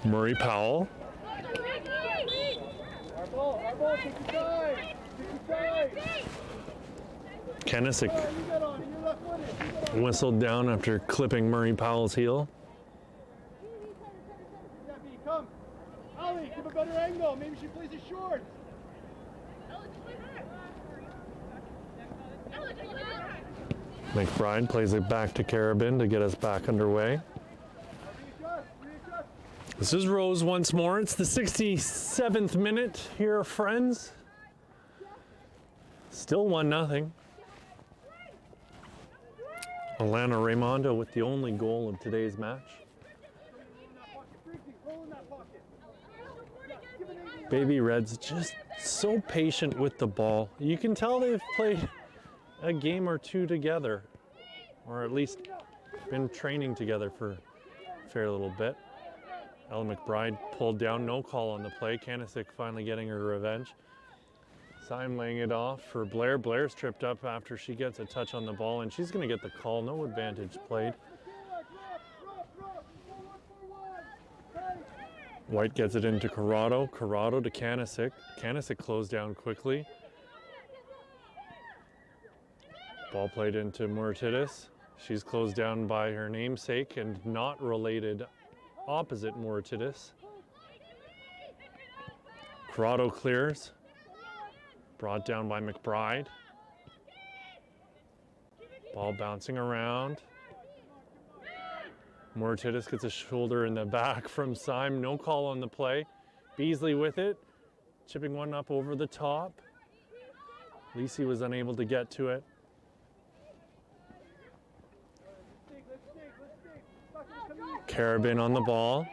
Murray Powell. Kenisic whistled down after clipping Murray Powell's heel. Come. Ali, give a better angle. Maybe she plays it short. McBride plays it back to Carabin to get us back underway. This is Rose once more. It's the 67th minute here, friends. Still 1-0. Alana Raimondo with the only goal of today's match. Baby Reds just so patient with the ball. You can tell they've played a game or two together, or at least been training together for a fair little bit. Ella McBride pulled down, no call on the play. Kanisic finally getting her revenge. Syme laying it off for Blair. Blair's tripped up after she gets a touch on the ball, and she's going to get the call. No advantage played. White gets it into Corrado. Corrado to Kanisic. Kanisic closed down quickly. Ball played into Mortidis. She's closed down by her namesake and not related opposite Mortidis. Corrado clears. Brought down by McBride. Ball bouncing around. Mortidis gets a shoulder in the back from Syme. No call on the play. Beasley with it, chipping one up over the top. Lisi was unable to get to it. Carabin on the ball.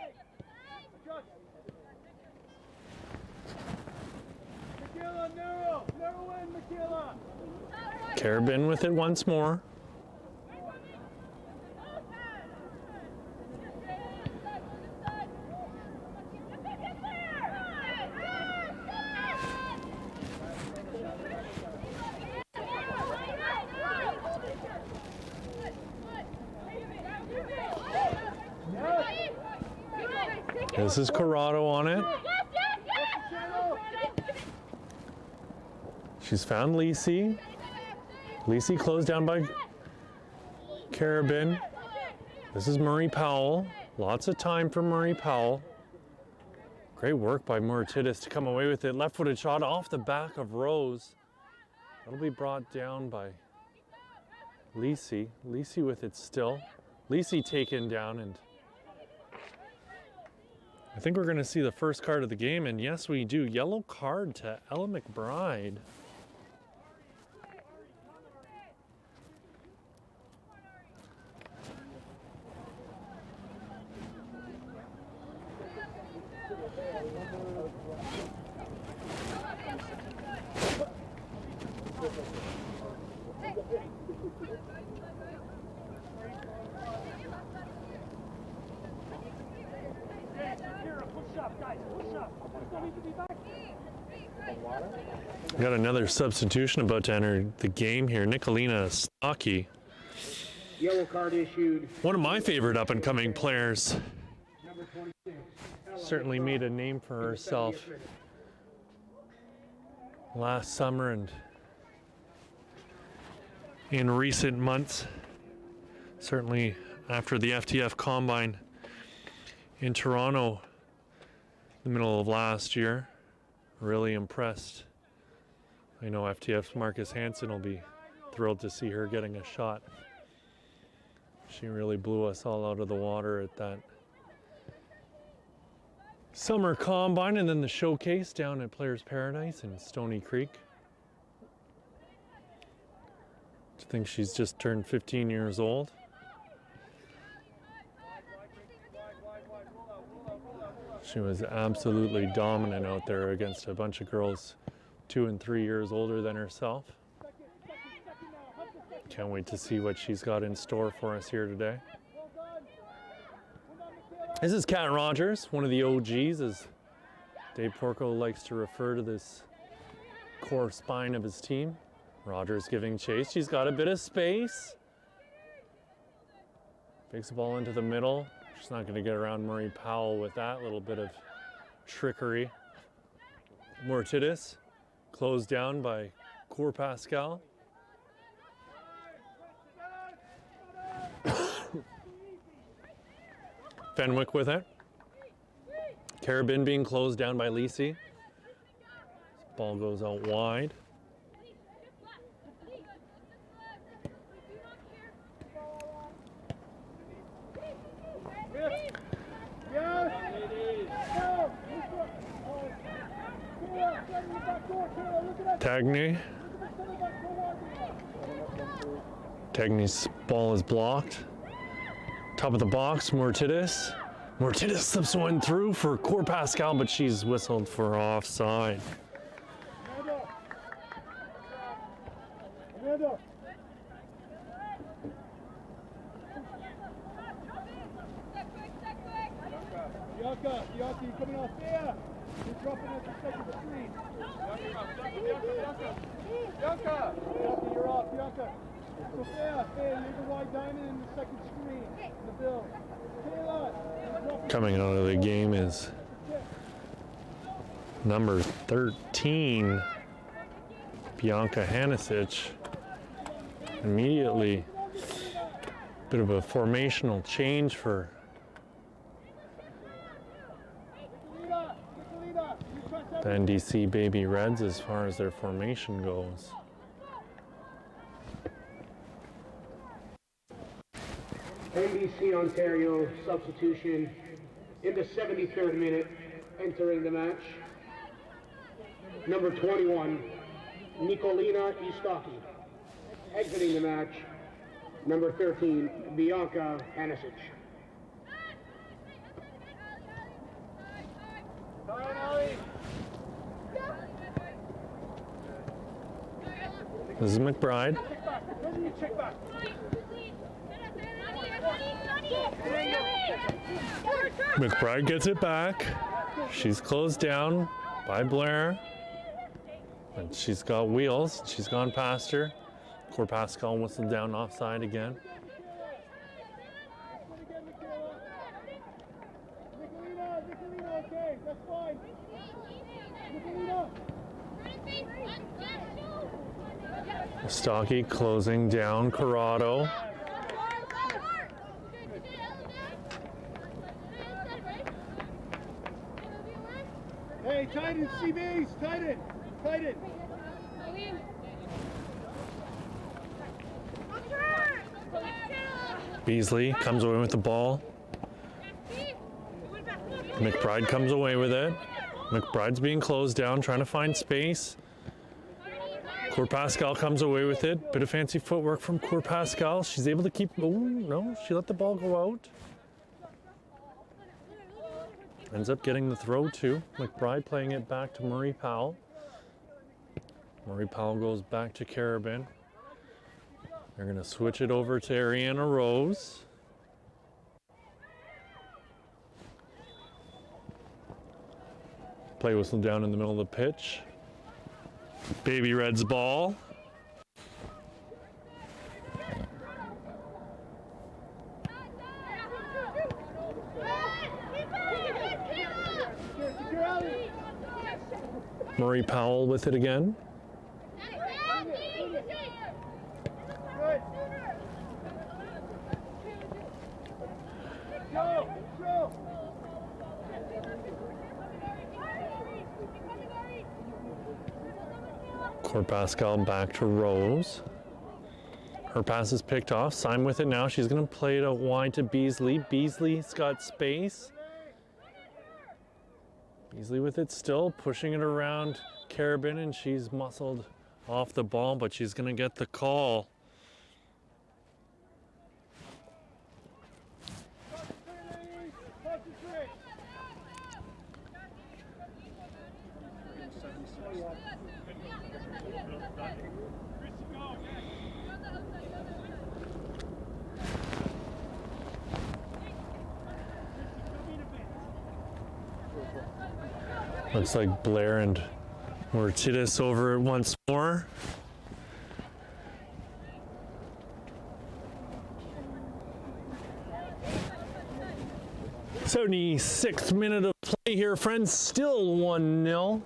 Carabin with it once more. This is Corrado on it. She's found Lisi. Lisi closed down by Carabin. This is Murray Powell. Lots of time for Murray Powell. Great work by Murtidis to come away with it. Left-footed shot off the back of Rose. That'll be brought down by Lisi. Lisi with it still. Lisi taken down, and I think we're going to see the first card of the game, and yes, we do. Yellow card to Ella McBride. Got another substitution about to enter the game here. Nicolina Stocky. Yellow card issued. One of my favorite up-and-coming players. Certainly made a name for herself last summer and in recent months. Certainly after the FTF Combine in Toronto in the middle of last year. Really impressed. I know FTF's Marcus Hansen will be thrilled to see her getting a shot. She really blew us all out of the water at that summer combine, and then the showcase down at Players Paradise in Stony Creek. I think she's just turned 15 years old. She was absolutely dominant out there against a bunch of girls 2 and 3 years older than herself. Can't wait to see what she's got in store for us here today. This is Kat Rogers, one of the OGs, as Dave Porco likes to refer to this core spine of his team. Rogers giving chase. She's got a bit of space. Takes the ball into the middle. She's not going to get around Murray Powell with that little bit of trickery. Mortidis, closed down by Cour Pascal. Fenwick with it. Carabin being closed down by Lisi. Ball goes out wide. Tagney. Tagney's ball is blocked. Top of the box, Mortidis. Mortidis slips one through for Cour Pascal, but she's whistled for offside. Bianca, you coming off there? You're dropping at the second screen. Bianca, you're off, Bianca. So Fair, you're the wide diamond in the second screen in the bill. Coming out of the game is number 13, Bianca Hanisic. Immediately, a bit of a formational change for the NDC Baby Reds as far as their formation goes. NDC Ontario substitution in the 73rd minute. Entering the match, number 21, Nikolina Istaki. Exiting the match, number 13, Bianca Hanisic. This is McBride. McBride gets it back. She's closed down by Blair. And she's got wheels. She's gone past her. Pascal whistled down offside again. Stocky closing down Corrado. Hey, tighten, CBs, tighten, tighten. Beasley comes away with the ball. McBride comes away with it. McBride's being closed down, trying to find space. Pascal comes away with it. Bit of fancy footwork from Pascal. She's able to keep, oh no, she let the ball go out. Ends up getting the throw too. McBride playing it back to Marie Powell. Marie Powell goes back to Carabin. They're going to switch it over to Ariana Rose. Play whistle down in the middle of the pitch. Baby Red's ball. Marie Powell with it again. Pascal back to Rose. Her pass is picked off. Syme with it now. She's going to play it out wide to Beasley. Beasley's got space. Beasley with it still, pushing it around Carabin, and she's muscled off the ball, but she's going to get the call. Looks like Blair and Mortidis over it once more. '76th minute of play here, friends. Still 1-0.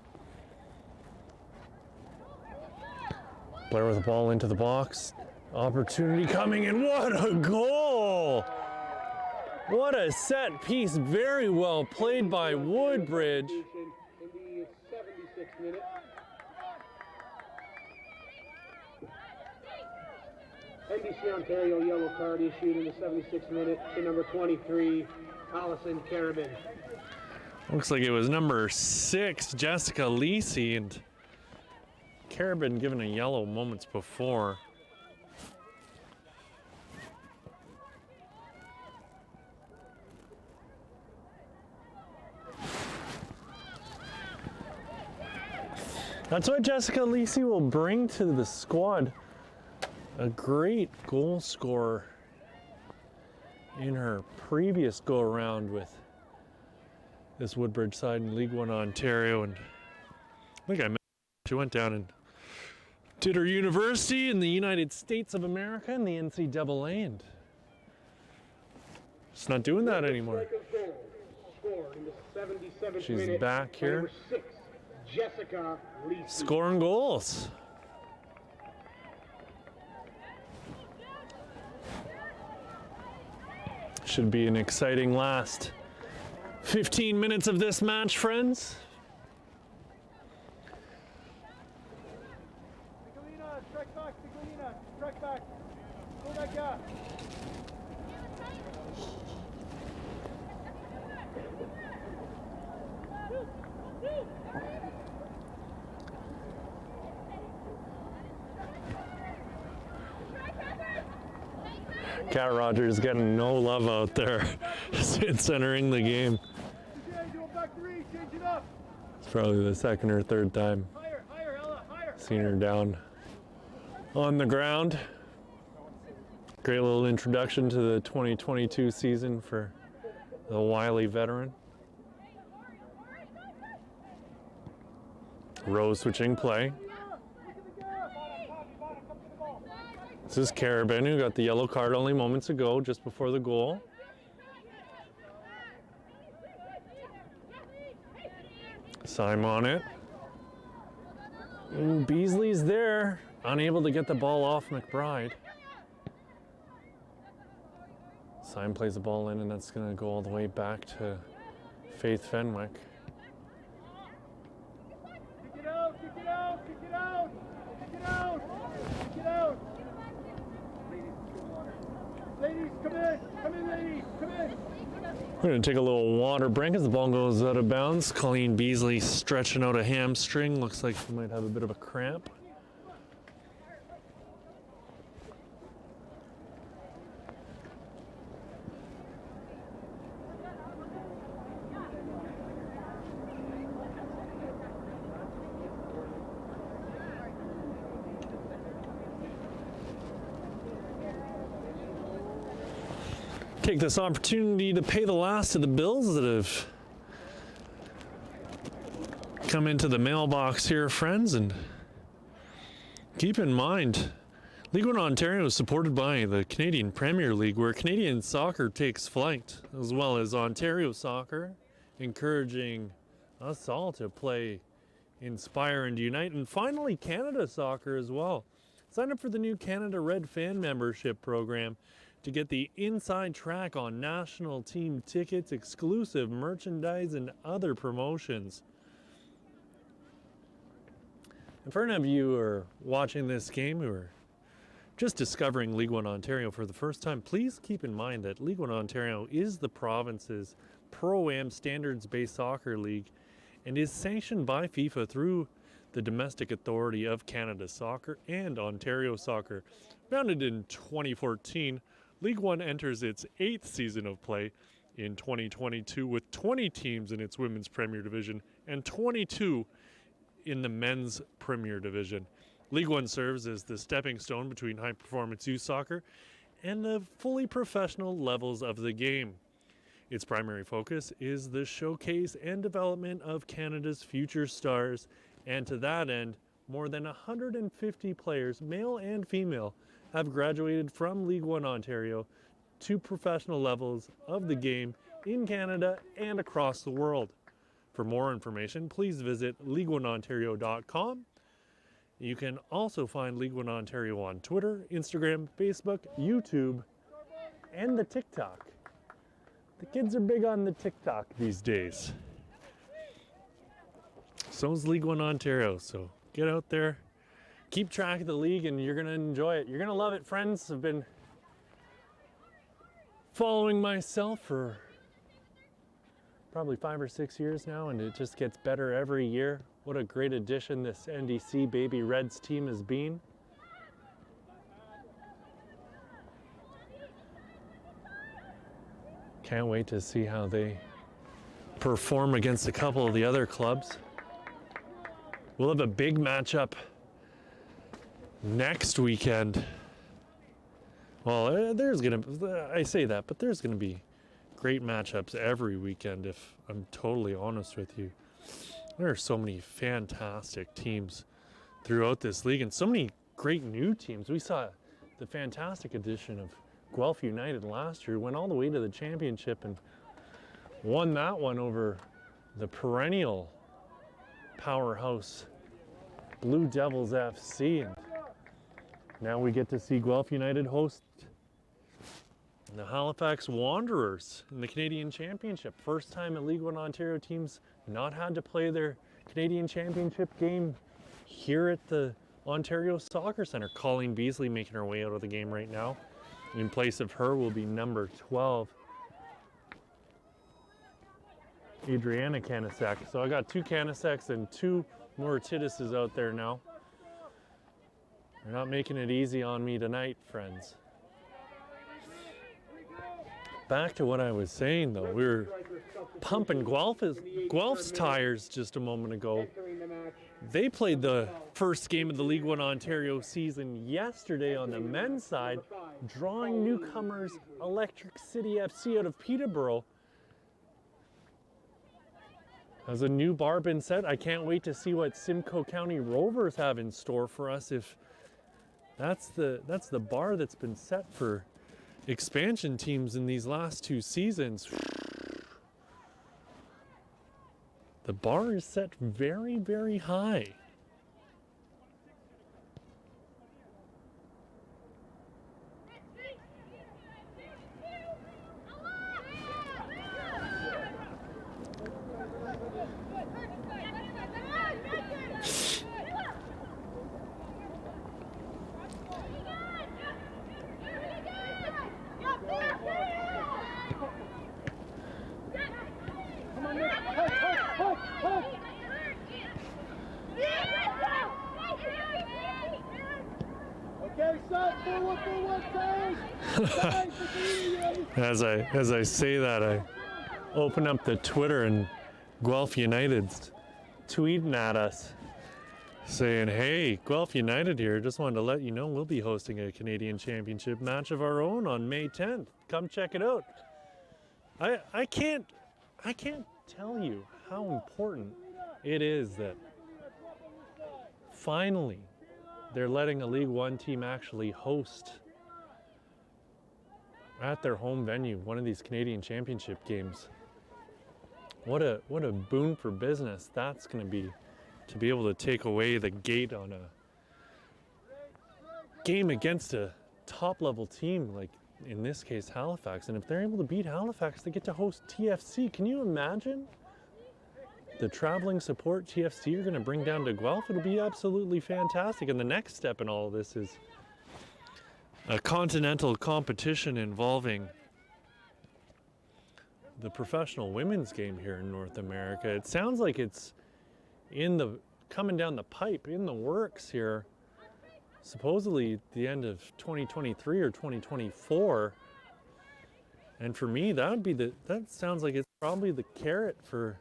Blair with the ball into the box. Opportunity coming in. What a goal! What a set piece. Very well played by Woodbridge. In the 76th minute. NDC Ontario yellow card issued in the 76th minute to number 23, Allison Carabin. Looks like it was number 6, Jessica Lisi, and Carabin given a yellow moments before. That's what Jessica Lisi will bring to the squad. A great goal scorer in her previous go-around with this Woodbridge side in League One Ontario. And I think I mentioned she went down and did her university in the United States of America and the NCAA, and she's not doing that anymore. She's back here. Jessica Lisi. Scoring goals. Should be an exciting last 15 minutes of this match, friends. Nicolina, strike back, Nicolina, strike back. Go back up. Cat Rogers getting no love out there since entering the game. It's probably the second or third time seen her down on the ground. Great little introduction to the 2022 season for the wily veteran. Rose switching play. This is Carabin, who got the yellow card only moments ago, just before the goal. Syme on it. Ooh, Beasley's there, unable to get the ball off McBride. Syme plays the ball in, and that's going to go all the way back to Faith Fenwick. Kick it out, kick it out, kick it out, kick it out, kick it out. Ladies, come in, ladies, come in. We're going to take a little water break as the ball goes out of bounds. Colleen Beasley stretching out a hamstring. Looks like she might have a bit of a cramp. Take this opportunity to pay the last of the bills that have come into the mailbox here, friends, and keep in mind, League One Ontario is supported by the Canadian Premier League, where Canadian soccer takes flight, as well as Ontario soccer, encouraging us all to play, inspire, and unite, and finally Canada soccer as well. Sign up for the new Canada Red Fan Membership Program to get the inside track on national team tickets, exclusive merchandise, and other promotions. And for any of you who are watching this game who are just discovering League One Ontario for the first time, please keep in mind that League One Ontario is the province's Pro-Am standards-based soccer league and is sanctioned by FIFA through the Domestic Authority of Canada Soccer and Ontario Soccer. Founded in 2014, League One enters its 8th season of play in 2022 with 20 teams in its Women's Premier Division and 22 in the Men's Premier Division. League One serves as the stepping stone between high-performance youth soccer and the fully professional levels of the game. Its primary focus is the showcase and development of Canada's future stars, and to that end, more than 150 players, male and female, have graduated from League One Ontario to professional levels of the game in Canada and across the world. For more information, please visit league1ontario.com. You can also find League One Ontario on Twitter, Instagram, Facebook, YouTube, and the TikTok. The kids are big on the TikTok these days. So is League One Ontario, so get out there. Keep track of the league and you're going to enjoy it. You're going to love it, friends. I've been following myself for probably 5 or 6 years now, and it just gets better every year. What a great addition this NDC Baby Reds team has been. Can't wait to see how they perform against a couple of the other clubs. We'll have a big matchup next weekend. Well, I say that, but there's gonna be great matchups every weekend, if I'm totally honest with you. There are so many fantastic teams throughout this league and so many great new teams. We saw the fantastic addition of Guelph United last year, went all the way to the championship and won that one over the perennial powerhouse Blue Devils FC. And now we get to see Guelph United host the Halifax Wanderers in the Canadian Championship. First time a League One Ontario team's not had to play their Canadian Championship game here at the Ontario Soccer Centre. Colleen Beasley making her way out of the game right now. In place of her will be number 12, Adriana Canasek. So I got 2 Canaseks and 2 Moritiduses out there now. They're not making it easy on me tonight, friends. Back to what I was saying, though. We were pumping Guelph's tires just a moment ago. They played the first game of the League One Ontario season yesterday on the men's side, drawing newcomers Electric City FC out of Peterborough. Has a new bar been set? I can't wait to see what Simcoe County Rovers have in store for us. If that's the bar that's been set for expansion teams in these last 2 seasons. The bar is set very, very high. As I say that, I open up the Twitter and Guelph United's tweeting at us saying, "Hey, Guelph United here. Just wanted to let you know we'll be hosting a Canadian Championship match of our own on May 10th. Come check it out." I can't tell you how important it is that finally they're letting a League One team actually host at their home venue one of these Canadian Championship games. What a boon for business that's going to be able to take away the gate on a game against a top level team, like in this case Halifax. And if they're able to beat Halifax, they get to host TFC. Can you imagine the traveling support TFC are going to bring down to Guelph? It'll be absolutely fantastic. And the next step in all of this is a continental competition involving the professional women's game here in North America. It sounds like it's coming down the pipe, in the works here, supposedly at the end of 2023 or 2024. And for me, that sounds like it's probably the carrot for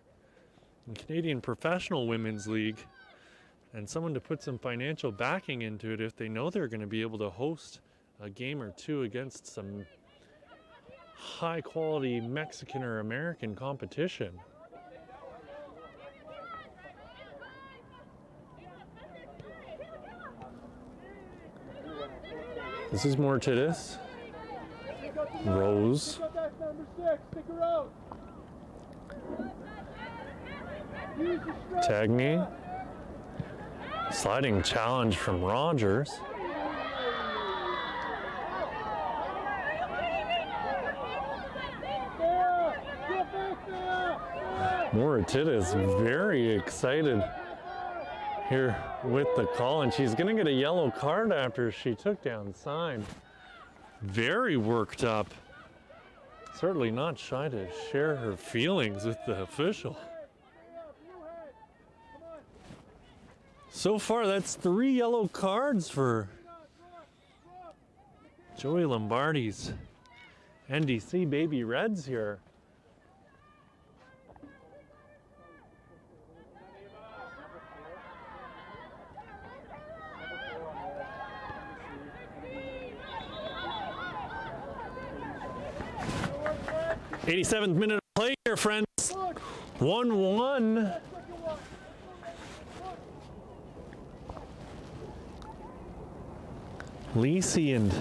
the Canadian Professional Women's League, and someone to put some financial backing into it if they know they're going to be able to host a game or two against some high quality Mexican or American competition. This is more Titus. Rose. Tagney. Sliding challenge from Rogers. Moritita is very excited here with the call, and she's going to get a yellow card after she took down sign. Very worked up. Certainly not shy to share her feelings with the official. So far, that's 3 yellow cards for Joey Lombardi's NDC Baby Reds here. '87th minute of play here, friends. 1-1. Lisi and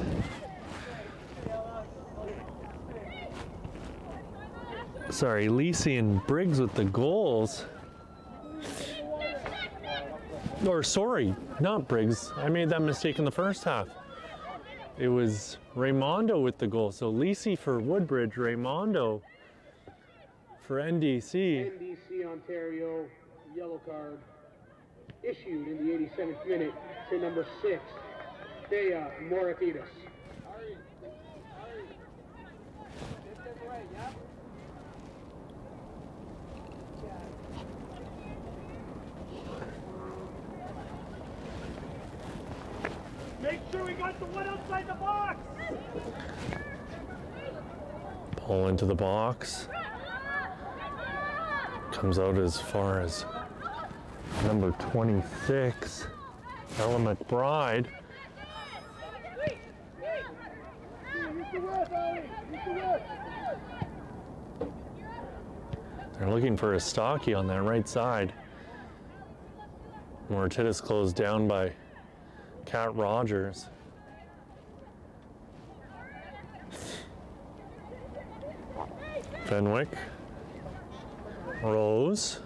Briggs with the goals. Or sorry, not Briggs. I made that mistake in the first half. It was Raimondo with the goal. So Lisi for Woodbridge, Raimondo for NDC. NDC Ontario, yellow card issued in the 87th minute to number 6, Dea Moratitas. Make sure we got the one outside the box. Ball into the box. Comes out as far as number 26, Ella McBride. They're looking for a stocky on that right side. Mortitis closed down by Kat Rogers. Fenwick. Rose.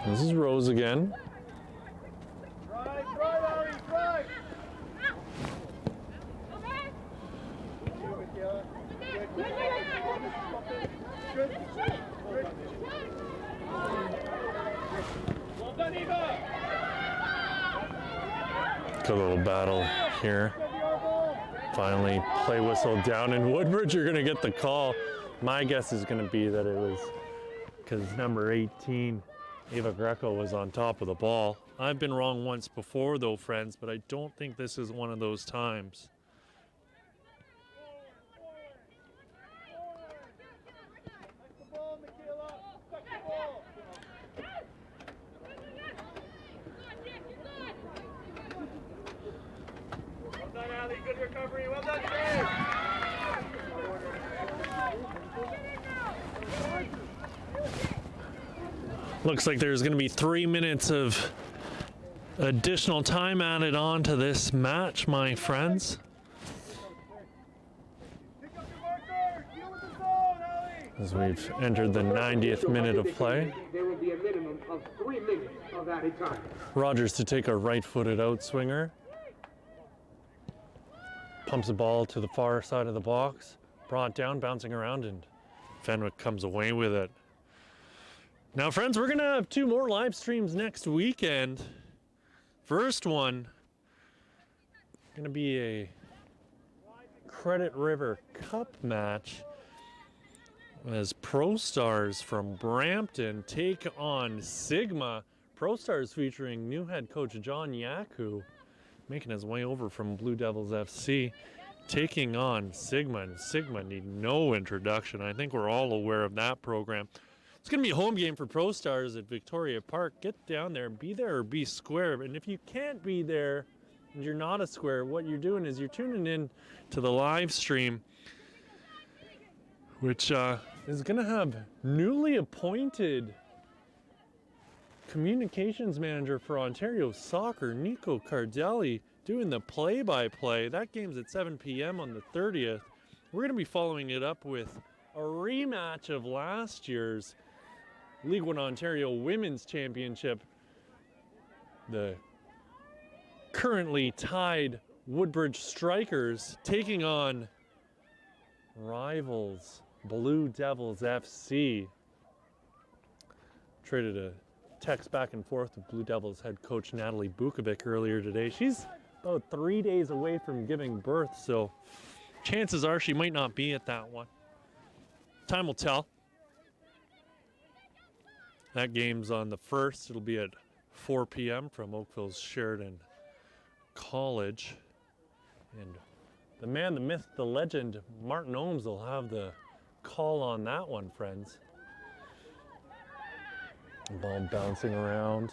This is Rose again. Good little battle here. Finally, play whistle down in Woodbridge. You're going to get the call. My guess is going to be that it was because number 18, Ava Greco, was on top of the ball. I've been wrong once before, though, friends, but I don't think this is one of those times. Good recovery. Well done, Dave. Looks like there's going to be 3 minutes of additional time added on to this match, my friends. As we've entered the 90th minute of play. There will be a minimum of 3 minutes of added time. Rogers to take a right-footed outswinger. Pumps the ball to the far side of the box. Brought down, bouncing around, and Fenwick comes away with it. Now, friends, we're going to have 2 more live streams next weekend. First one, going to be a Credit River Cup match as Pro Stars from Brampton take on Sigma. Pro Stars featuring new head coach John Yaku, making his way over from Blue Devils FC, taking on Sigma, and Sigma need no introduction. I think we're all aware of that program. It's going to be a home game for Pro Stars at Victoria Park. Get down there, be there or be square. And if you can't be there and you're not a square, what you're doing is you're tuning in to the live stream, which is going to have newly appointed communications manager for Ontario Soccer, Nico Cardelli, doing the play-by-play. That game's at 7 p.m. on the 30th. We're going to be following it up with a rematch of last year's League One Ontario Women's Championship. The currently tied Woodbridge Strikers taking on rivals Blue Devils FC. Traded a text back and forth with Blue Devils head coach Natalie Bukovic earlier today. She's about 3 days away from giving birth, so chances are she might not be at that one. Time will tell. That game's on the 1st. It'll be at 4 p.m. from Oakville's Sheridan College. And the man, the myth, the legend, Martin Ohms will have the call on that one, friends. Ball bouncing around.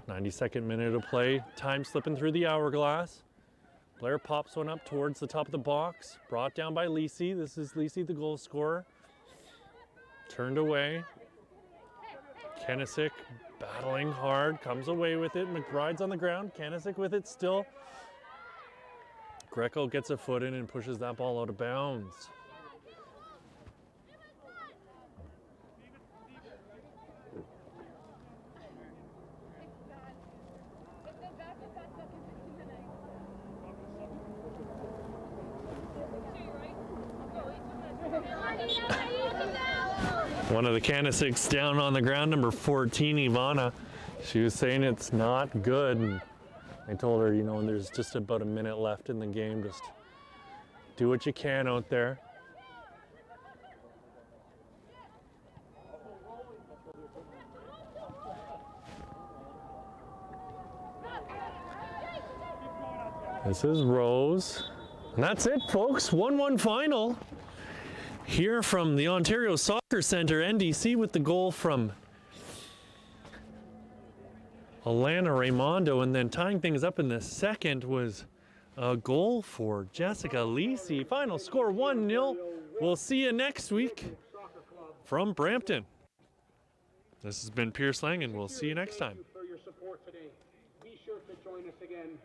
92nd minute of play. Time slipping through the hourglass. Blair pops one up towards the top of the box. Brought down by Lisi. This is Lisi, the goal scorer. Turned away. Kenisic battling hard. Comes away with it. McBride's on the ground. Kenisic with it still. Greco gets a foot in and pushes that ball out of bounds. One of the Canisics down on the ground, number 14, Ivana. She was saying it's not good. And I told her, you know, there's just about a minute left in the game. Just do what you can out there. This is Rose. And that's it, folks. 1-1 final. Here from the Ontario Soccer Centre, NDC with the goal from Alana Raimondo, and then tying things up in the second was a goal for Jessica Lisi. Final score 1-0. We'll see you next week from Brampton. This has been Pierce Lang, and we'll see you next time. For your support today. Be sure to join us again